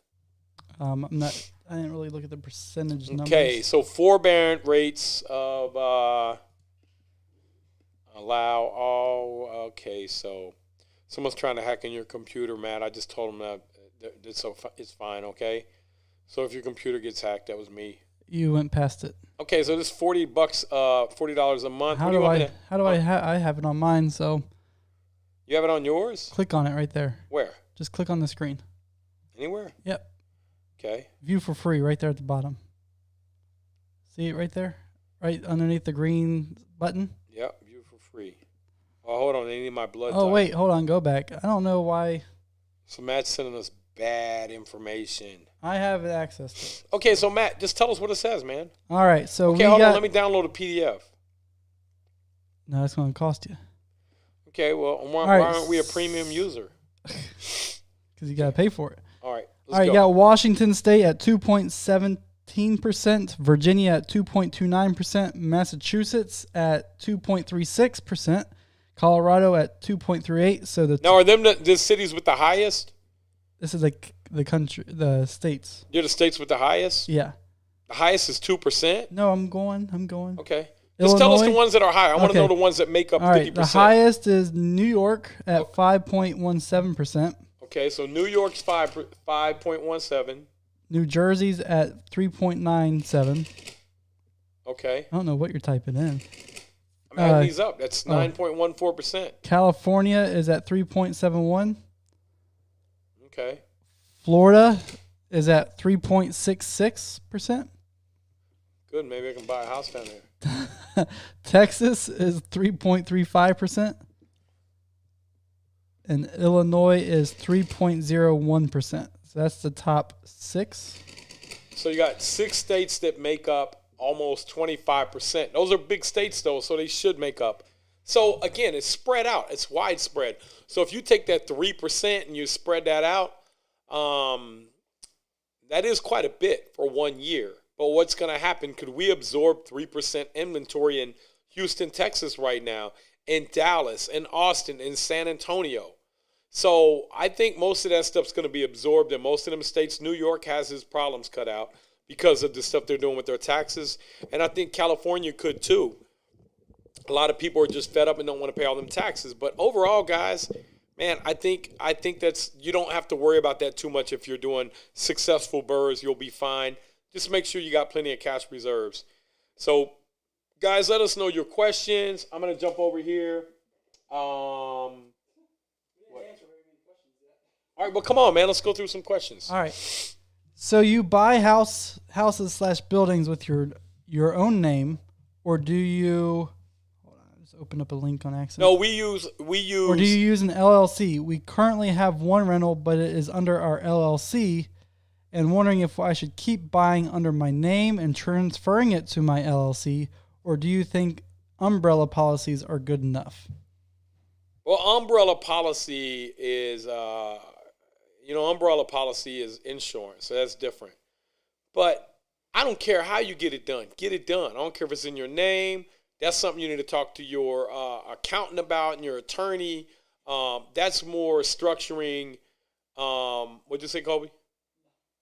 I didn't really look at the percentage numbers. Okay, so forbearance rates of allow all. Okay, so someone's trying to hack in your computer, Matt. I just told them that it's fine. Okay, so if your computer gets hacked, that was me. You went past it. Okay, so this $40, $40 a month. I have it on mine? So you have it on yours? Click on it right there. Where? Just click on the screen. Anywhere? Yep. Okay. View for free right there at the bottom. See it right there? Right underneath the green button? Yep, view for free. Oh, hold on. They need my blood type. Wait. Hold on. Go back. I don't know why. So Matt's sending us bad information. I have access to it. Okay, so Matt, just tell us what it says, man. All right. So okay, hold on. Let me download a PDF. No, it's going to cost you. Okay, well, why aren't we a premium user? Because you got to pay for it. All right. All right, you got Washington State at 2.17%, Virginia at 2.29%, Massachusetts at 2.36%, Colorado at 2.38%. So now are them the cities with the highest? This is like the country, the states. You're the states with the highest? Yeah. The highest is 2%? No, I'm going. Okay. Just tell us the ones that are high. I want to know the ones that make up 50%. Right, the highest is New York at 5.17%. Okay, so New York's 5.17. New Jersey's at 3.97. Okay. I don't know what you're typing in. I'm adding these up. That's 9.14%. California is at 3.71. Okay. Florida is at 3.66%. Good. Maybe I can buy a house down there. Texas is 3.35%. And Illinois is 3.01%. So that's the top 6. So you got 6 states that make up almost 25%. Those are big states, though, so they should make up. So, again, it's spread out. It's widespread. So if you take that 3% and you spread that out, that is quite a bit for 1 year. But what's going to happen? Could we absorb 3% inventory in Houston, Texas right now, in Dallas, in Austin, in San Antonio? So I think most of that stuff's going to be absorbed in most of them states. New York has his problems cut out because of the stuff they're doing with their taxes. And I think California could too. A lot of people are just fed up and don't want to pay all them taxes. But overall, guys, man, I think that's, you don't have to worry about that too much. If you're doing successful burrs, you'll be fine. Just make sure you got plenty of cash reserves. So, guys, let us know your questions. I'm going to jump over here. All right, well, come on, man. Let's go through some questions. All right. So you buy houses/buildings with your own name, or do you? Hold on, I just opened up a link on accident. No, we use. Or do you use an LLC? We currently have one rental, but it is under our LLC, and wondering if I should keep buying under my name and transferring it to my LLC, or do you think umbrella policies are good enough? Well, umbrella policy is. Umbrella policy is insurance, so that's different. But I don't care how you get it done. Get it done. I don't care if it's in your name. That's something you need to talk to your accountant about and your attorney. That's more structuring. What'd you say, Kobe?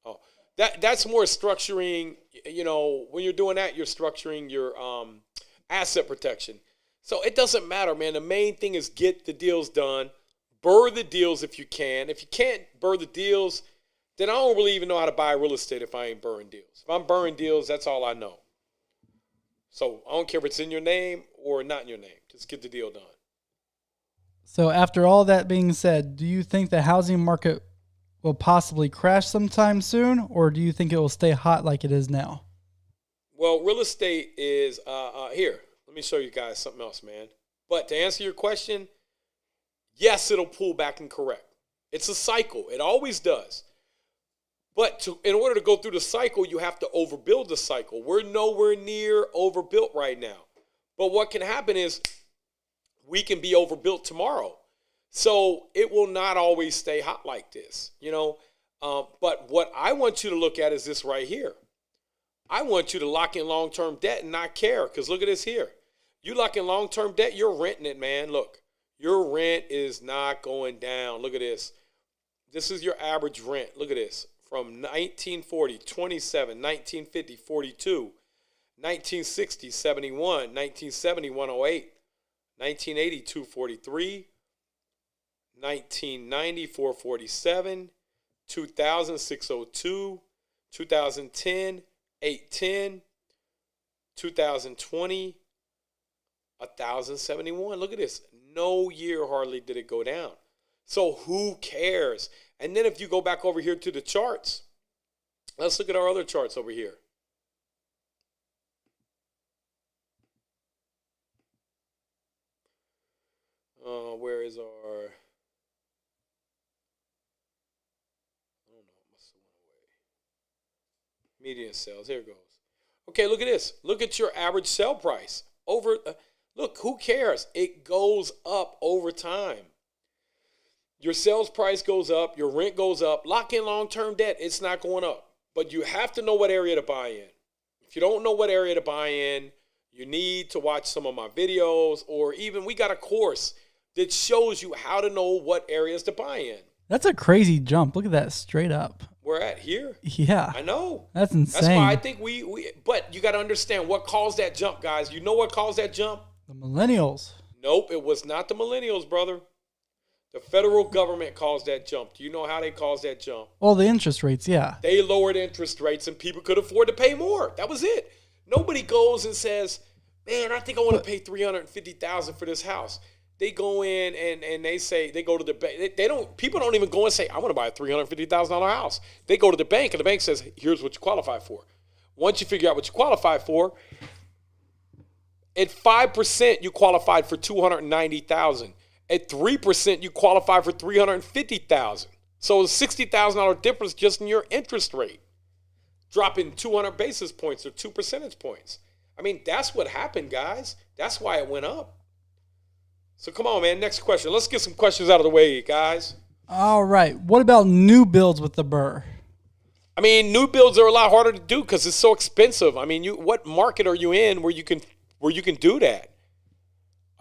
Oh, that's more structuring. When you're doing that, you're structuring your asset protection. So it doesn't matter, man. The main thing is get the deals done. Burr the deals if you can. If you can't burr the deals, then I don't really even know how to buy real estate if I ain't burring deals. If I'm burring deals, that's all I know. So I don't care if it's in your name or not in your name. Just get the deal done. So after all that being said, do you think the housing market will possibly crash sometime soon, or do you think it will stay hot like it is now? Well, real estate is, here, let me show you guys something else, man. But to answer your question, yes, it'll pull back and correct. It's a cycle. It always does. But in order to go through the cycle, you have to overbuild the cycle. We're nowhere near overbuilt right now. But what can happen is we can be overbuilt tomorrow. So it will not always stay hot like this, But what I want you to look at is this right here. I want you to lock in long-term debt and not care, because look at this here. You lock in long-term debt, you're renting it, man. Look. Your rent is not going down. Look at this. This is your average rent. Look at this. From 1940, 27, 1950, 42, 1960, 71, 1970, 108, 1980, 243, 1990, 447, 2000, 602, 2010, 810, 2020, 1,071. Look at this. No year hardly did it go down. So who cares? And then if you go back over here to the charts, let's look at our other charts over here. Where is our, I don't know, it must have went away. Median sales, here it goes. Okay, look at this. Look at your average sale price. Look, who cares? It goes up over time. Your sales price goes up, your rent goes up. Lock in long-term debt, it's not going up. But you have to know what area to buy in. If you don't know what area to buy in, you need to watch some of my videos, or even we got a course that shows you how to know what areas to buy in. That's a crazy jump. Look at that, straight up. Where at? Here? Yeah. I know. That's insane. That's why I think we but you got to understand what caused that jump, guys. You know what caused that jump? The millennials. Nope, it was not the millennials, brother. The federal government caused that jump. Do you know how they caused that jump? Well, the interest rates, yeah. They lowered interest rates and people could afford to pay more. That was it. Nobody goes and says, man, I think I want to pay $350,000 for this house. They go in and they say, they go to the bank. People don't even go and say, I want to buy a $350,000 house. They go to the bank and the bank says, here's what you qualify for. Once you figure out what you qualify for, at 5%, you qualified for $290,000. At 3%, you qualify for $350,000. So a $60,000 difference just in your interest rate, dropping 200 basis points or 2 percentage points. I mean, that's what happened, guys. That's why it went up. So come on, man. Next question. Let's get some questions out of the way, guys. All right. What about new builds with the BRRRR? I mean, new builds are a lot harder to do because it's so expensive. I mean, what market are you in where you can do that?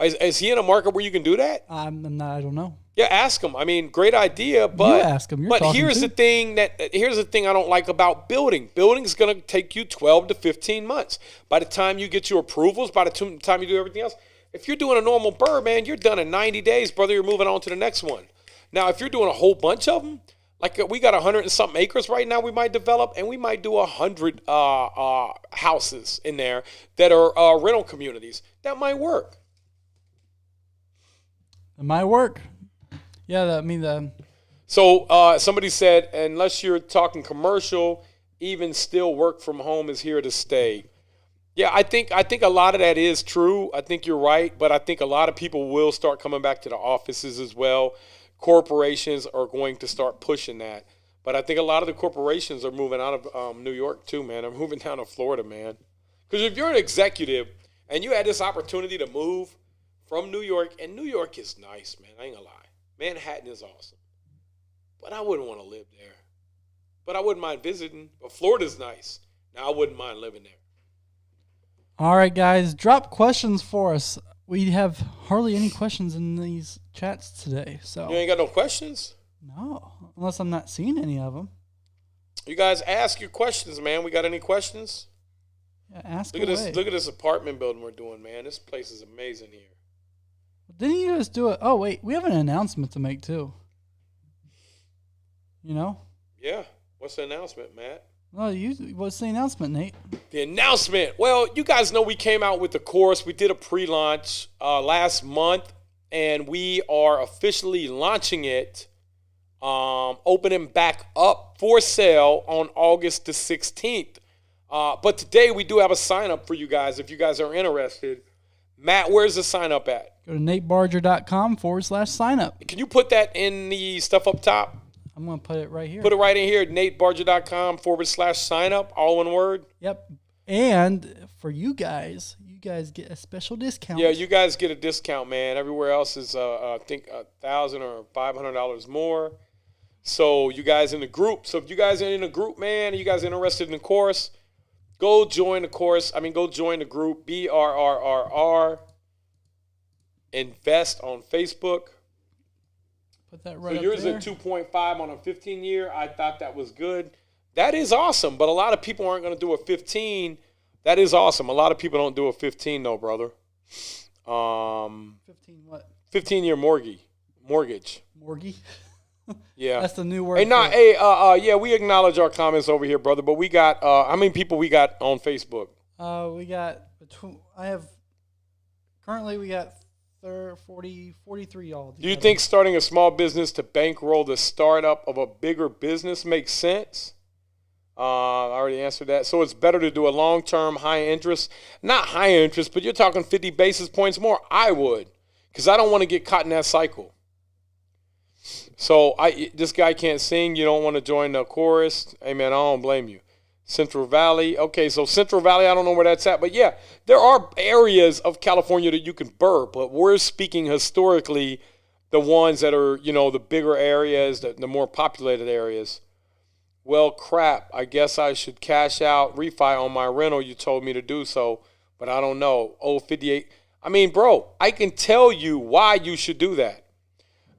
Is he in a market where you can do that? I don't know. Yeah, ask him. I mean, great idea, but you ask him. But here's the thing I don't like about building. Building is going to take you 12 to 15 months. By the time you get your approvals, by the time you do everything else, if you're doing a normal BRRRR, man, you're done in 90 days, brother. You're moving on to the next one. Now, if you're doing a whole bunch of them, like we got 100 and something acres right now we might develop, and we might do 100 houses in there that are rental communities. That might work. It might work. Yeah, So somebody said, unless you're talking commercial, even still work from home is here to stay. Yeah, I think a lot of that is true. I think you're right, but I think a lot of people will start coming back to the offices as well. Corporations are going to start pushing that. But I think a lot of the corporations are moving out of New York too, man. They're moving down to Florida, man. Because if you're an executive and you had this opportunity to move from New York, and New York is nice, man. I ain't gonna lie. Manhattan is awesome. But I wouldn't want to live there. But I wouldn't mind visiting. But Florida's nice. Now, I wouldn't mind living there. All right, guys. Drop questions for us. We have hardly any questions in these chats today. So you ain't got no questions? No, unless I'm not seeing any of them. You guys ask your questions, man. We got any questions? Yeah, ask away. Look at this apartment building we're doing, man. This place is amazing here. Didn't you just do it? Oh, wait. We have an announcement to make, too. You know? Yeah. What's the announcement, Matt? No, what's the announcement, Nate? The announcement. Well, you guys know we came out with the course. We did a pre-launch last month, and we are officially launching it, opening back up for sale on August the 16th. But today we do have a sign-up for you guys if you guys are interested. Matt, where's the sign-up at? Go to natebarger.com/sign-up. Can you put that in the stuff up top? I'm going to put it right here. Put it right in here, natebarger.com/sign-up, all one word. Yep. And for you guys get a special discount. Yeah, you guys get a discount, man. Everywhere else is, I think, $1,000 or $500 more. So you guys in the group. So if you guys are in a group, man, and you guys are interested in the course, go join the course. Go join the group, BRRRR. Invest on Facebook. Put that right so yours there. Is a 2.5 on a 15-year. I thought that was good. That is awesome, but a lot of people aren't going to do a 15. That is awesome. A lot of people don't do a 15, though, brother. 15 what? 15-year mortgage. Mortgage? Yeah. That's the new word. Yeah, we acknowledge our comments over here, brother, but we got, how many people we got on Facebook? We got, currently we got 43 y'all. Do you think starting a small business to bankroll the startup of a bigger business makes sense? I already answered that. So it's better to do a long-term high interest, not high interest, but you're talking 50 basis points more. I would, because I don't want to get caught in that cycle. So this guy can't sing. You don't want to join the chorus. Hey, man, I don't blame you. Central Valley. Okay, so Central Valley, I don't know where that's at. But, yeah, there are areas of California that you can BRRRR, but we're speaking historically the ones that are, the bigger areas, the more populated areas. Well, crap, I guess I should cash out refi on my rental. You told me to do so, but I don't know. 58. Bro, I can tell you why you should do that.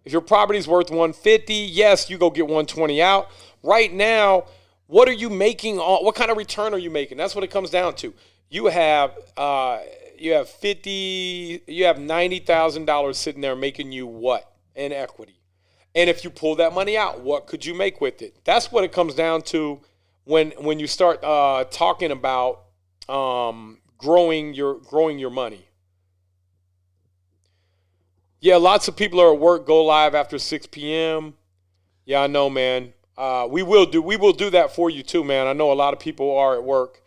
If your property's worth 150, yes, you go get 120 out. Right now, what are you making? What kind of return are you making? That's what it comes down to. You have $90,000 sitting there making you what in equity? And if you pull that money out, what could you make with it? That's what it comes down to when you start talking about growing your money. Yeah, lots of people are at work, go live after 6 p.m. Yeah, I know, man. We will do that for you too, man. I know a lot of people are at work.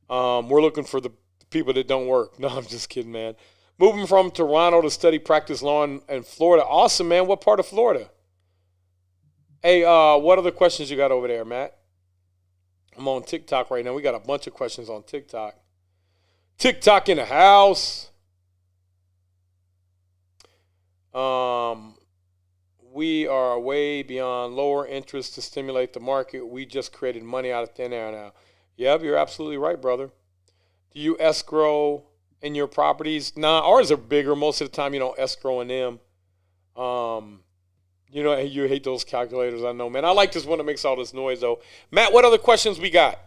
We're looking for the people that don't work. No, I'm just kidding, man. Moving from Toronto to study practice law in Florida. Awesome, man. What part of Florida? Hey, what other questions you got over there, Matt? I'm on TikTok right now. We got a bunch of questions on TikTok. TikTok in the house. We are way beyond lower interest to stimulate the market. We just created money out of thin air now. Yep, you're absolutely right, brother. Do you escrow in your properties? Nah, ours are bigger. Most of the time you don't escrow in them. You know, you hate those calculators, I know, man. I like this one that makes all this noise, though. Matt, what other questions we got?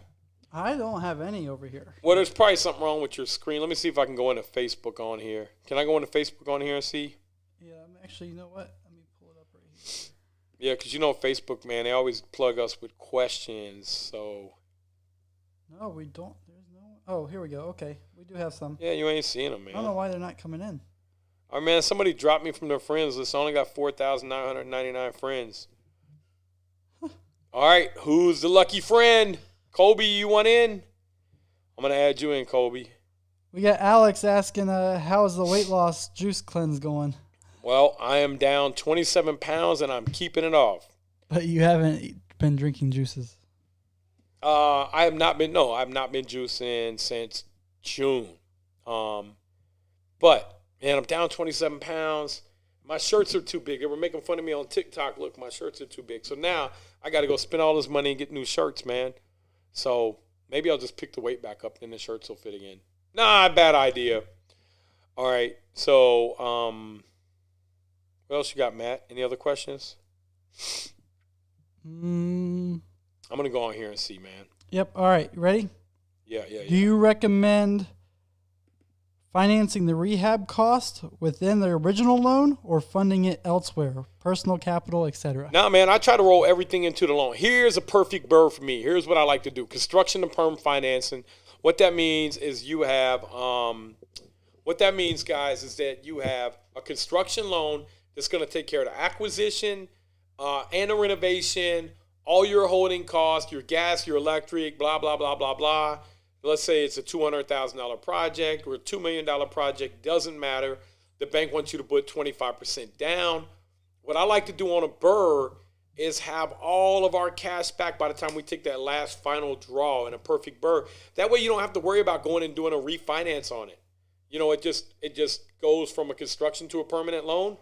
I don't have any over here. Well, there's probably something wrong with your screen. Let me see if I can go into Facebook on here. Can I go into Facebook on here and see? Yeah, actually, you know what? Let me pull it up right here. Yeah, because you know Facebook, man, they always plug us with questions, so. No, we don't. There's no. Oh, here we go. Okay, we do have some. Yeah, you ain't seeing them, man. I don't know why they're not coming in. All right, man, somebody dropped me from their friends list. I only got 4,999 friends. All right, who's the lucky friend? Colby, you want in? I'm going to add you in, Colby. We got Alex asking, how's the weight loss juice cleanse going? Well, I am down 27 pounds, and I'm keeping it off. But you haven't been drinking juices. I've not been juicing since June. But, man, I'm down 27 pounds. My shirts are too big. They were making fun of me on TikTok. Look, my shirts are too big. So now I got to go spend all this money and get new shirts, man. So maybe I'll just pick the weight back up, then the shirts will fit again. Nah, bad idea. All right. So, what else you got, Matt? Any other questions? I'm going to go on here and see, man. Yep. All right. You ready? Yeah. Do you recommend financing the rehab cost within the original loan or funding it elsewhere, personal capital, etc.? Nah, man, I try to roll everything into the loan. Here's a perfect burr for me. Here's what I like to do. Construction to perm financing. What that means is you have, guys, is that you have a construction loan that's going to take care of the acquisition and the renovation, all your holding costs, your gas, your electric, blah, blah, blah, blah, blah. Let's say it's a $200,000 project or a $2 million project. Doesn't matter. The bank wants you to put 25% down. What I like to do on a burr is have all of our cash back by the time we take that last final draw in a perfect burr. That way you don't have to worry about going and doing a refinance on it. You know, it just goes from a construction to a permanent loan.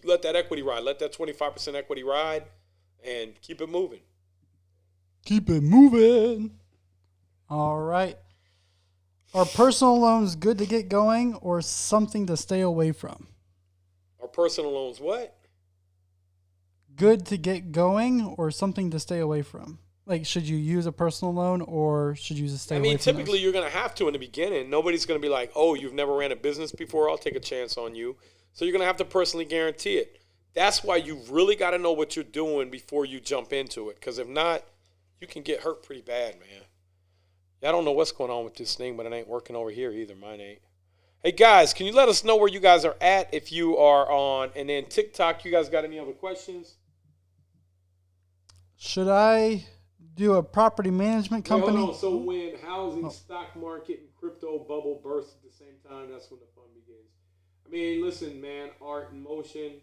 Let that equity ride. Let that 25% equity ride and keep it moving. Keep it moving. All right. Are personal loans good to get going or something to stay away from? Are personal loans what? Good to get going or something to stay away from? Like, should you use a personal loan or should you just stay away from typically you're going to have to in the beginning. Nobody's going to be like, oh, you've never ran a business before. I'll take a chance on you. So you're going to have to personally guarantee it. That's why you really got to know what you're doing before you jump into it. Because if not, you can get hurt pretty bad, man. I don't know what's going on with this thing, but it ain't working over here either. Mine ain't. Hey, guys, can you let us know where you guys are at if you are on? And then TikTok, you guys got any other questions? Should I do a property management company? Hold on. So when housing, stock market, and crypto bubble burst at the same time, that's when the fun begins. I mean, listen, man, art in motion.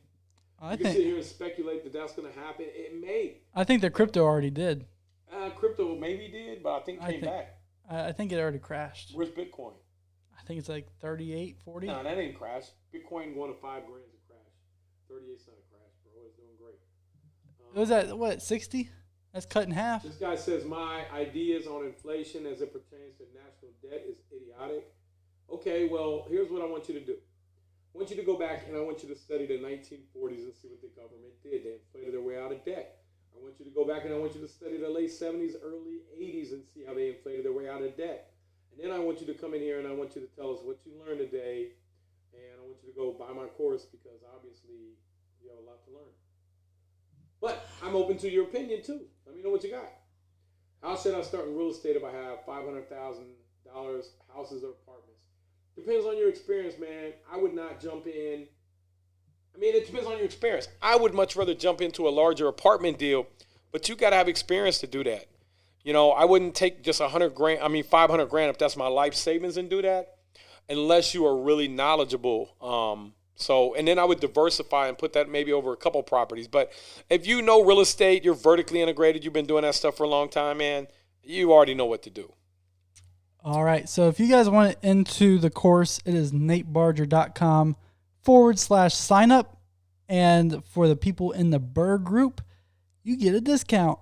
You can sit here and speculate that that's going to happen. It may. I think the crypto already did. Crypto maybe did, but I think it came back. I think it already crashed. Where's Bitcoin? I think it's like 38, 40. No, that ain't crashed. Bitcoin going to $5,000 a crash. 38 cent a crash, bro. It's doing great. It was at, what, 60? That's cut in half. This guy says, my ideas on inflation as it pertains to national debt is idiotic. Okay, well, here's what I want you to do. I want you to go back and I want you to study the 1940s and see what the government did. They inflated their way out of debt. I want you to go back and I want you to study the late 70s, early 80s and see how they inflated their way out of debt. And then I want you to come in here and I want you to tell us what you learned today. And I want you to go buy my course because obviously you have a lot to learn. But I'm open to your opinion too. Let me know what you got. How should I start in real estate if I have $500,000 houses or apartments? Depends on your experience, man. I would not jump in. I mean, it depends on your experience. I would much rather jump into a larger apartment deal, but you got to have experience to do that. You know, I wouldn't take just $500,000 if that's my life savings and do that, unless you are really knowledgeable. And then I would diversify and put that maybe over a couple properties. But if you know real estate, you're vertically integrated, you've been doing that stuff for a long time, man, you already know what to do. All right. So if you guys want into the course, it is natebarger.com/sign up. And for the people in the Burr group, you get a discount.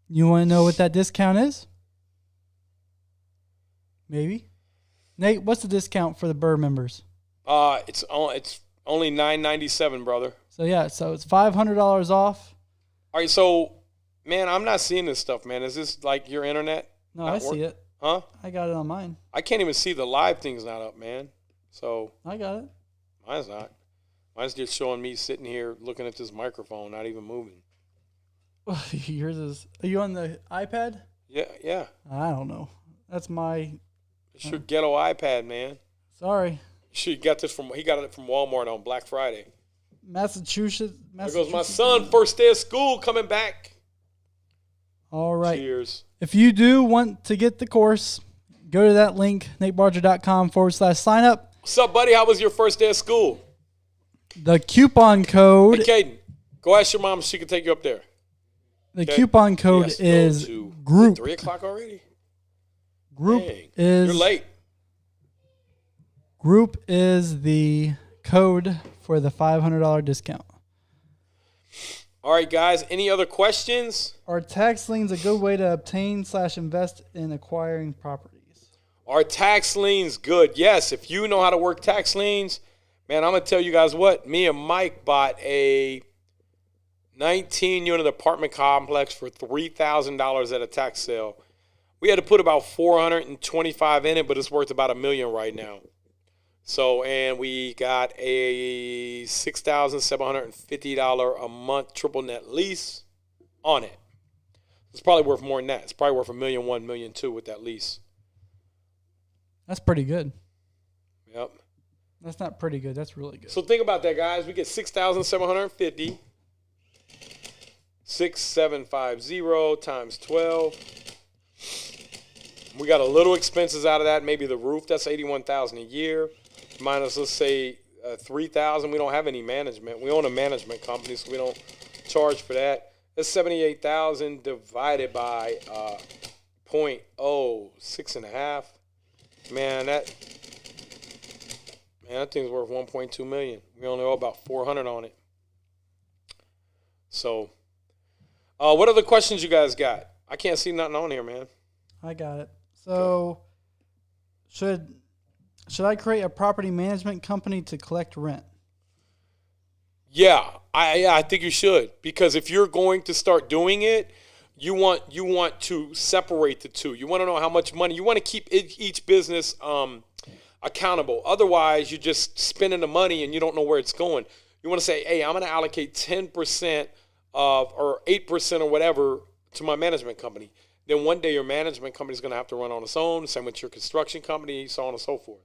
You want to know what that discount is? Maybe. Nate, what's the discount for the Burr members? It's only $9.97, brother. So it's $500 off. All right, so man, I'm not seeing this stuff, man. Is this like your internet? No, I see it. Huh? I got it on mine. I can't even see the live thing's not up, man. So I got it. Mine's not. Mine's just showing me sitting here looking at this microphone, not even moving. Yours is. Are you on the iPad? Yeah. I don't know. That's my. It's your ghetto iPad, man. Sorry. He got it from Walmart on Black Friday. Massachusetts. There goes my son, first day of school, coming back. All right. Cheers. If you do want to get the course, go to that link, natebarger.com/sign up. What's up, buddy? How was your first day of school? The coupon code. Hey, Caden, go ask your mom if she can take you up there. The coupon code is group. 3 o'clock already? Group Dang, is. you're late. Group is the code for the $500 discount. All right, guys. Any other questions? Are tax liens a good way to obtain/invest in acquiring properties? Are tax liens good? Yes. If you know how to work tax liens, man, I'm going to tell you guys what. Me and Mike bought a 19-unit apartment complex for $3,000 at a tax sale. We had to put about $425 in it, but it's worth about $1 million right now. So, and we got a $6,750 a month triple net lease on it. It's probably worth more than that. It's probably worth $1.1 million, $1.2 million with that lease. That's pretty good. Yep. That's not pretty good. That's really good. So think about that, guys. We get $6,750. 6,750 times 12. We got a little expenses out of that. Maybe the roof. That's $81,000 a year. Minus, let's say, $3,000. We don't have any management. We own a management company, so we don't charge for that. That's $78,000 divided by 0.06.5. Man, that thing's worth $1.2 million. We only owe about $400 on it. So, what other questions you guys got? I can't see nothing on here, man. I got it. So, should I create a property management company to collect rent? Yeah, I think you should, because if you're going to start doing it, you want to separate the two. You want to know how much money. You want to keep each business accountable. Otherwise, you're just spending the money and you don't know where it's going. You want to say, hey, I'm going to allocate 10% or 8% or whatever to my management company. Then one day your management company is going to have to run on its own. Same with your construction company, so on and so forth.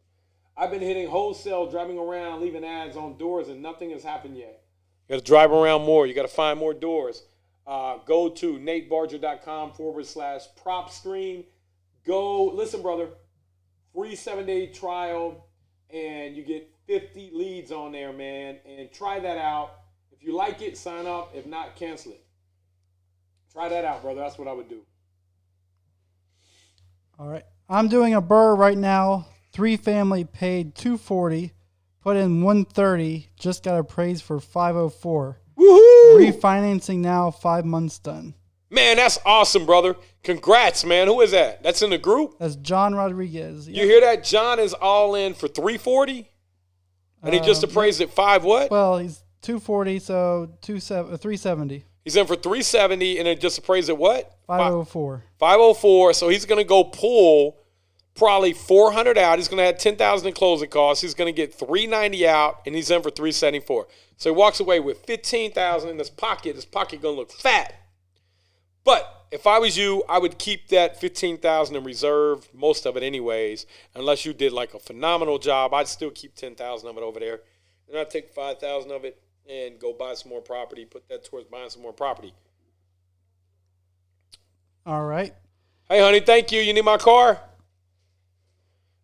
I've been hitting wholesale, driving around, leaving ads on doors, and nothing has happened yet. You got to drive around more. You got to find more doors. Go to natebarger.com/prop stream. Go, listen, brother, free 7-day trial, and you get 50 leads on there, man. And try that out. If you like it, sign up. If not, cancel it. Try that out, brother. That's what I would do. All right. I'm doing a Burr right now. 3-family paid $240, put in $130, just got appraised for $504. Woohoo! Refinancing now, 5 months done. Man, that's awesome, brother. Congrats, man. Who is that? That's in the group? That's John Rodriguez. You hear that? John is all in for 340? And he just appraised at 5 what? Well, he's 240, so 370. He's in for 370, and it just appraised at what? 504. 504. So he's going to go pull probably 400 out. He's going to have 10,000 in closing costs. He's going to get 390 out, and he's in for 374. So he walks away with 15,000 in his pocket. His pocket going to look fat. But if I was you, I would keep that 15,000 in reserve, most of it anyways, unless you did like a phenomenal job. I'd still keep 10,000 of it over there. And I'd take 5,000 of it and go buy some more property, put that towards buying some more property. All right. Hey, honey, thank you. You need my car?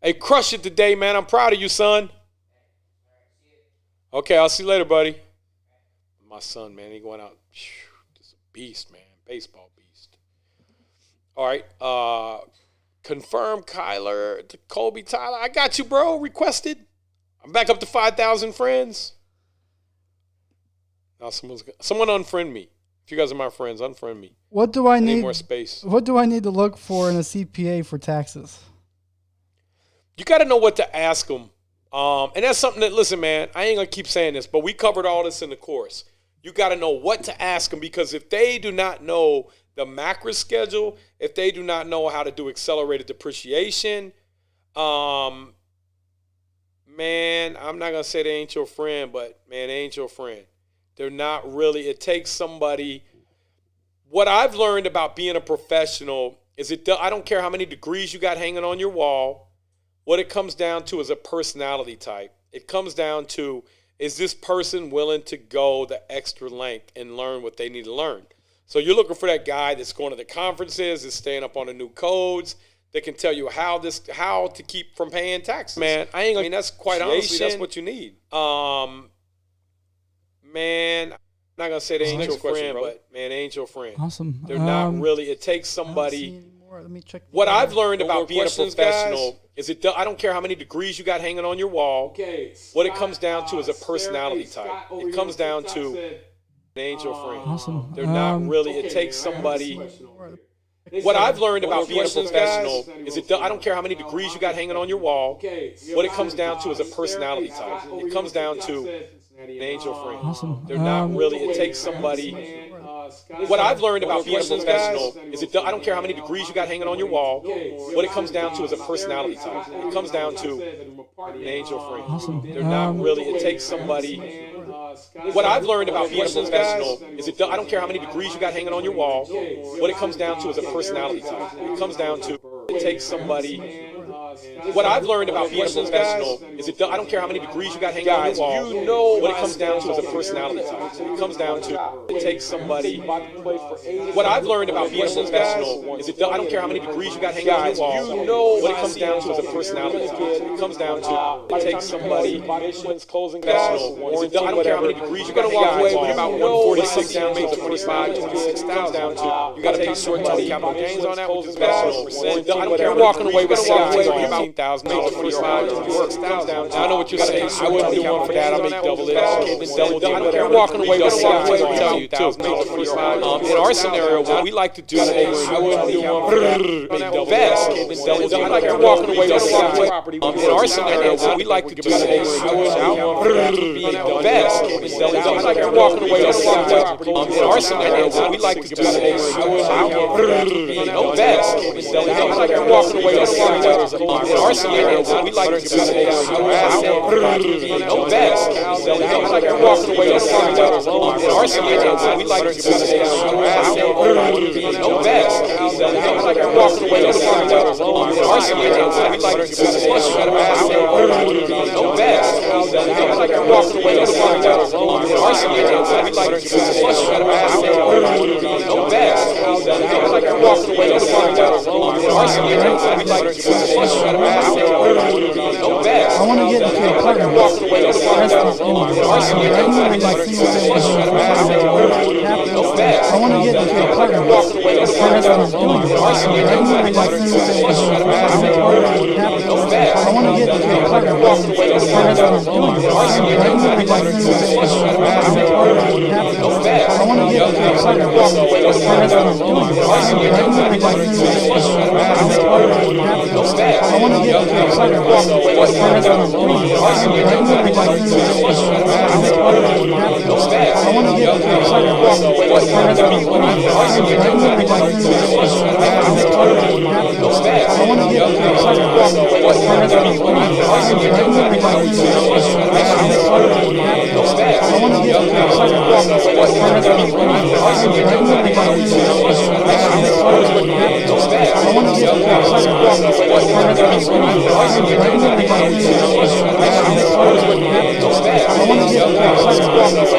Hey, crush it today, man. I'm proud of you, son. Okay, I'll see you later, buddy. My son, man, he going out. Just a beast, man. Baseball beast. All right. Confirm Kyler to Colby Tyler. I got you, bro. Requested. I'm back up to 5,000 friends. Now someone unfriend me. If you guys are my friends, unfriend me. What do I need? More space. What do I need to look for in a CPA for taxes? You got to know what to ask them. And that's something that, listen, man, I ain't going to keep saying this, but we covered all this in the course. You got to know what to ask them, because if they do not know the macro schedule, if they do not know how to do accelerated depreciation, man, I'm not going to say they ain't your friend, but, man, they ain't your friend. They're not really. It takes somebody. What I've learned about being a professional is I don't care how many degrees you got hanging on your wall. What it comes down to is a personality type. It comes down to, is this person willing to go the extra length and learn what they need to learn? So you're looking for that guy that's going to the conferences, is staying up on the new codes, that can tell you how to keep from paying taxes. Man, that's quite honestly, that's what you need. Man, I'm not going to say they ain't your friend, but, man, they ain't your friend. Awesome. They're not really. It takes somebody. Let me check. What I've learned about being a professional is I don't care how many degrees you got hanging on your wall. Okay, what it comes down to is a personality type. It comes down to they ain't your friend. Awesome. They're not really. It takes somebody. What I've learned about being a professional is I don't care how many degrees you got hanging on your wall. What it comes down to is a personality type. It comes down to they ain't your friend. Awesome. They're not really. It takes somebody. What I've learned about being a professional is I don't care how many degrees you got hanging on your wall. What it comes down to is a personality type. It comes down to they ain't your friend. Awesome. They're not really. It takes somebody. What I've learned about being a professional is I don't care how many degrees you got hanging on your wall. What it comes down to is a personality type. It comes down to it takes somebody. What I've learned about being a professional is I don't care how many degrees you got hanging on your wall. You know what it comes down to is a personality type. It comes down to it takes somebody. What I've learned about being a professional is I don't care how many degrees you got hanging on your wall. You know what it comes down to is a personality type. It comes down to it takes somebody. Closing professional. I don't care how many degrees you got to walk away with about 146 down to 45, 26,000 down to. You got to take short term capital gains on that, which is professional. I don't care. You're walking away with $15,000 for your lives. I know what you're saying. I wouldn't do one for that. I'll make double it. You're walking away with $15,000 for your lives. In our scenario, what we like to do is I wouldn't do one for that. Make double it. You're walking away with property. In our scenario, what we like to do is I wouldn't do one for that. Make double it. You're walking away with property. In our scenario, what we like to do is I wouldn't do one for that. Make double it. You're walking away with in our scenario, what we like to do is no best. You're walking away with in our scenario, what we like to do is no best. You're walking away with in our scenario, what we like to do is no best. You're walking away with in our scenario, what we like to do is no best. You're walking away with in our scenario, what we like to do is I want to get into a apartment. walking away. Rest is going. Regular like single family. I want to get into an apartment. Rest is going. Regular like single family. I want to get into an apartment. Rest is going. Regular like single family. I want to get into an apartment. Rest is going. Regular like single family. I want to get into an apartment. Rest is going. Regular like single family. I want to get into an apartment. Rest is going. Regular like single family. I want to get into an apartment. Rest is going. Regular like single family. I want to get into an apartment. Rest is going. Regular like single family. I want to get into an apartment. Rest is going. Regular like single family. I want to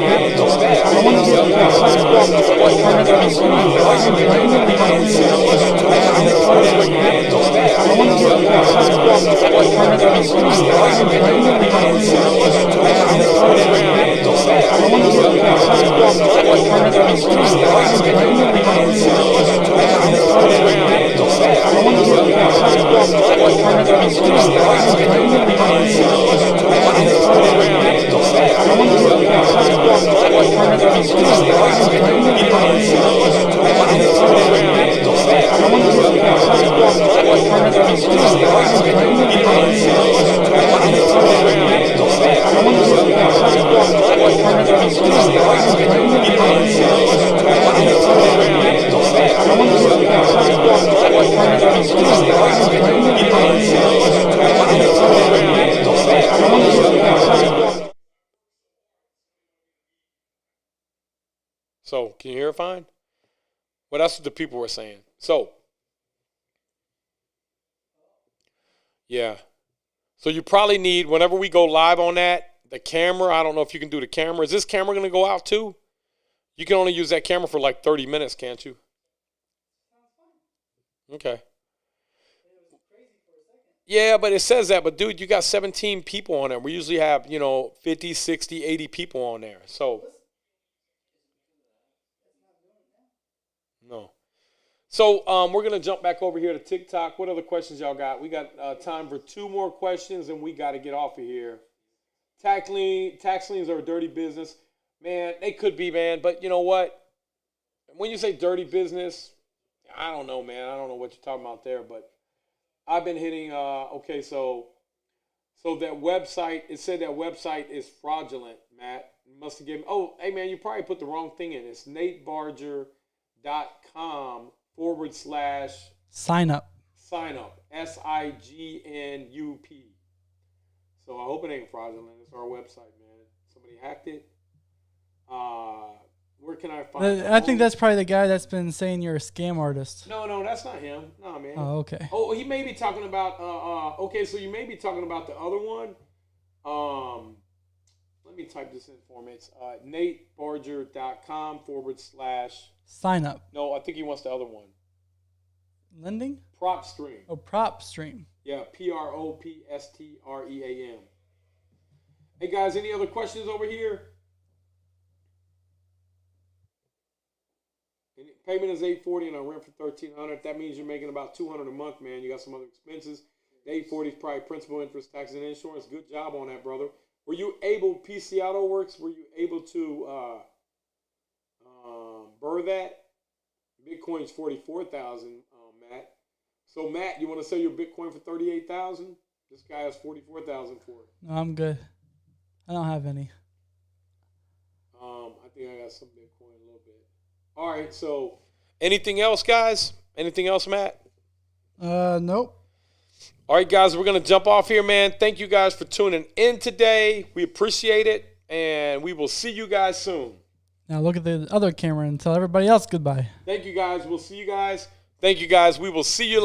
get into an apartment. Rest is going. Regular like single family. I want to get into an apartment. Rest is going. Regular like single family. I want to get into an apartment. Rest is going. Regular like single family. I want to get into an apartment. Rest is going. Regular like single family. I want to get into an apartment. Rest is going. Regular like single family. I want to get into an apartment. Rest is going. Regular like single family. I want to get into an apartment. Rest is going. Regular like single family. I want to get into an apartment. Rest is going. Regular like single family. I want to get into an apartment. Rest is going. Regular like single family. I want to get into an apartment. So, can you hear it fine? Well, that's what the people were saying. So, yeah. So you probably need, whenever we go live on that, the camera. I don't know if you can do the camera. Is this camera going to go out too? You can only use that camera for like 30 minutes, can't you? Okay. Yeah, but it says that. But, dude, you got 17 people on there. We usually have, 50, 60, 80 people on there. So, no. So, we're going to jump back over here to TikTok. What other questions y'all got? We got time for 2 more questions, and we got to get off of here. Tax liens are a dirty business. Man, they could be, man. But you know what? When you say dirty business, I don't know, man. I don't know what you're talking about there. But I've been hitting, okay, so that website, it said that website is fraudulent, Matt. You must have given, hey, man, you probably put the wrong thing in. It's natebarger.com / Sign up. SIGNUP. So I hope it ain't fraudulent. It's our website, man. Somebody hacked it. Where can I find I think that's probably the guy that's been saying you're a scam artist. No, that's not him. No, man. Oh, okay. Oh, he may be talking about, okay, so you may be talking about the other one. Let me type this in for me. It's natebarger.com / Sign up. No, I think he wants the other one. Lending? PropStream. Oh, PropStream. Yeah, PROPSTREAM. Hey, guys, any other questions over here? Payment is $840 and I rent for $1,300. That means you're making about $200 a month, man. You got some other expenses. The $840 is probably principal, interest, taxes, and insurance. Good job on that, brother. Were you able, PC Auto Works, were you able to burr that? Bitcoin's 44,000, Matt. So, Matt, you want to sell your Bitcoin for 38,000? This guy has 44,000 for it. No, I'm good. I don't have any. I think I got some Bitcoin a little bit. All right, so anything else, guys? Anything else, Matt? Nope. All right, guys, we're going to jump off here, man. Thank you guys for tuning in today. We appreciate it, and we will see you guys soon. Now look at the other camera and tell everybody else goodbye. Thank you, guys. We'll see you guys. Thank you, guys. We will see you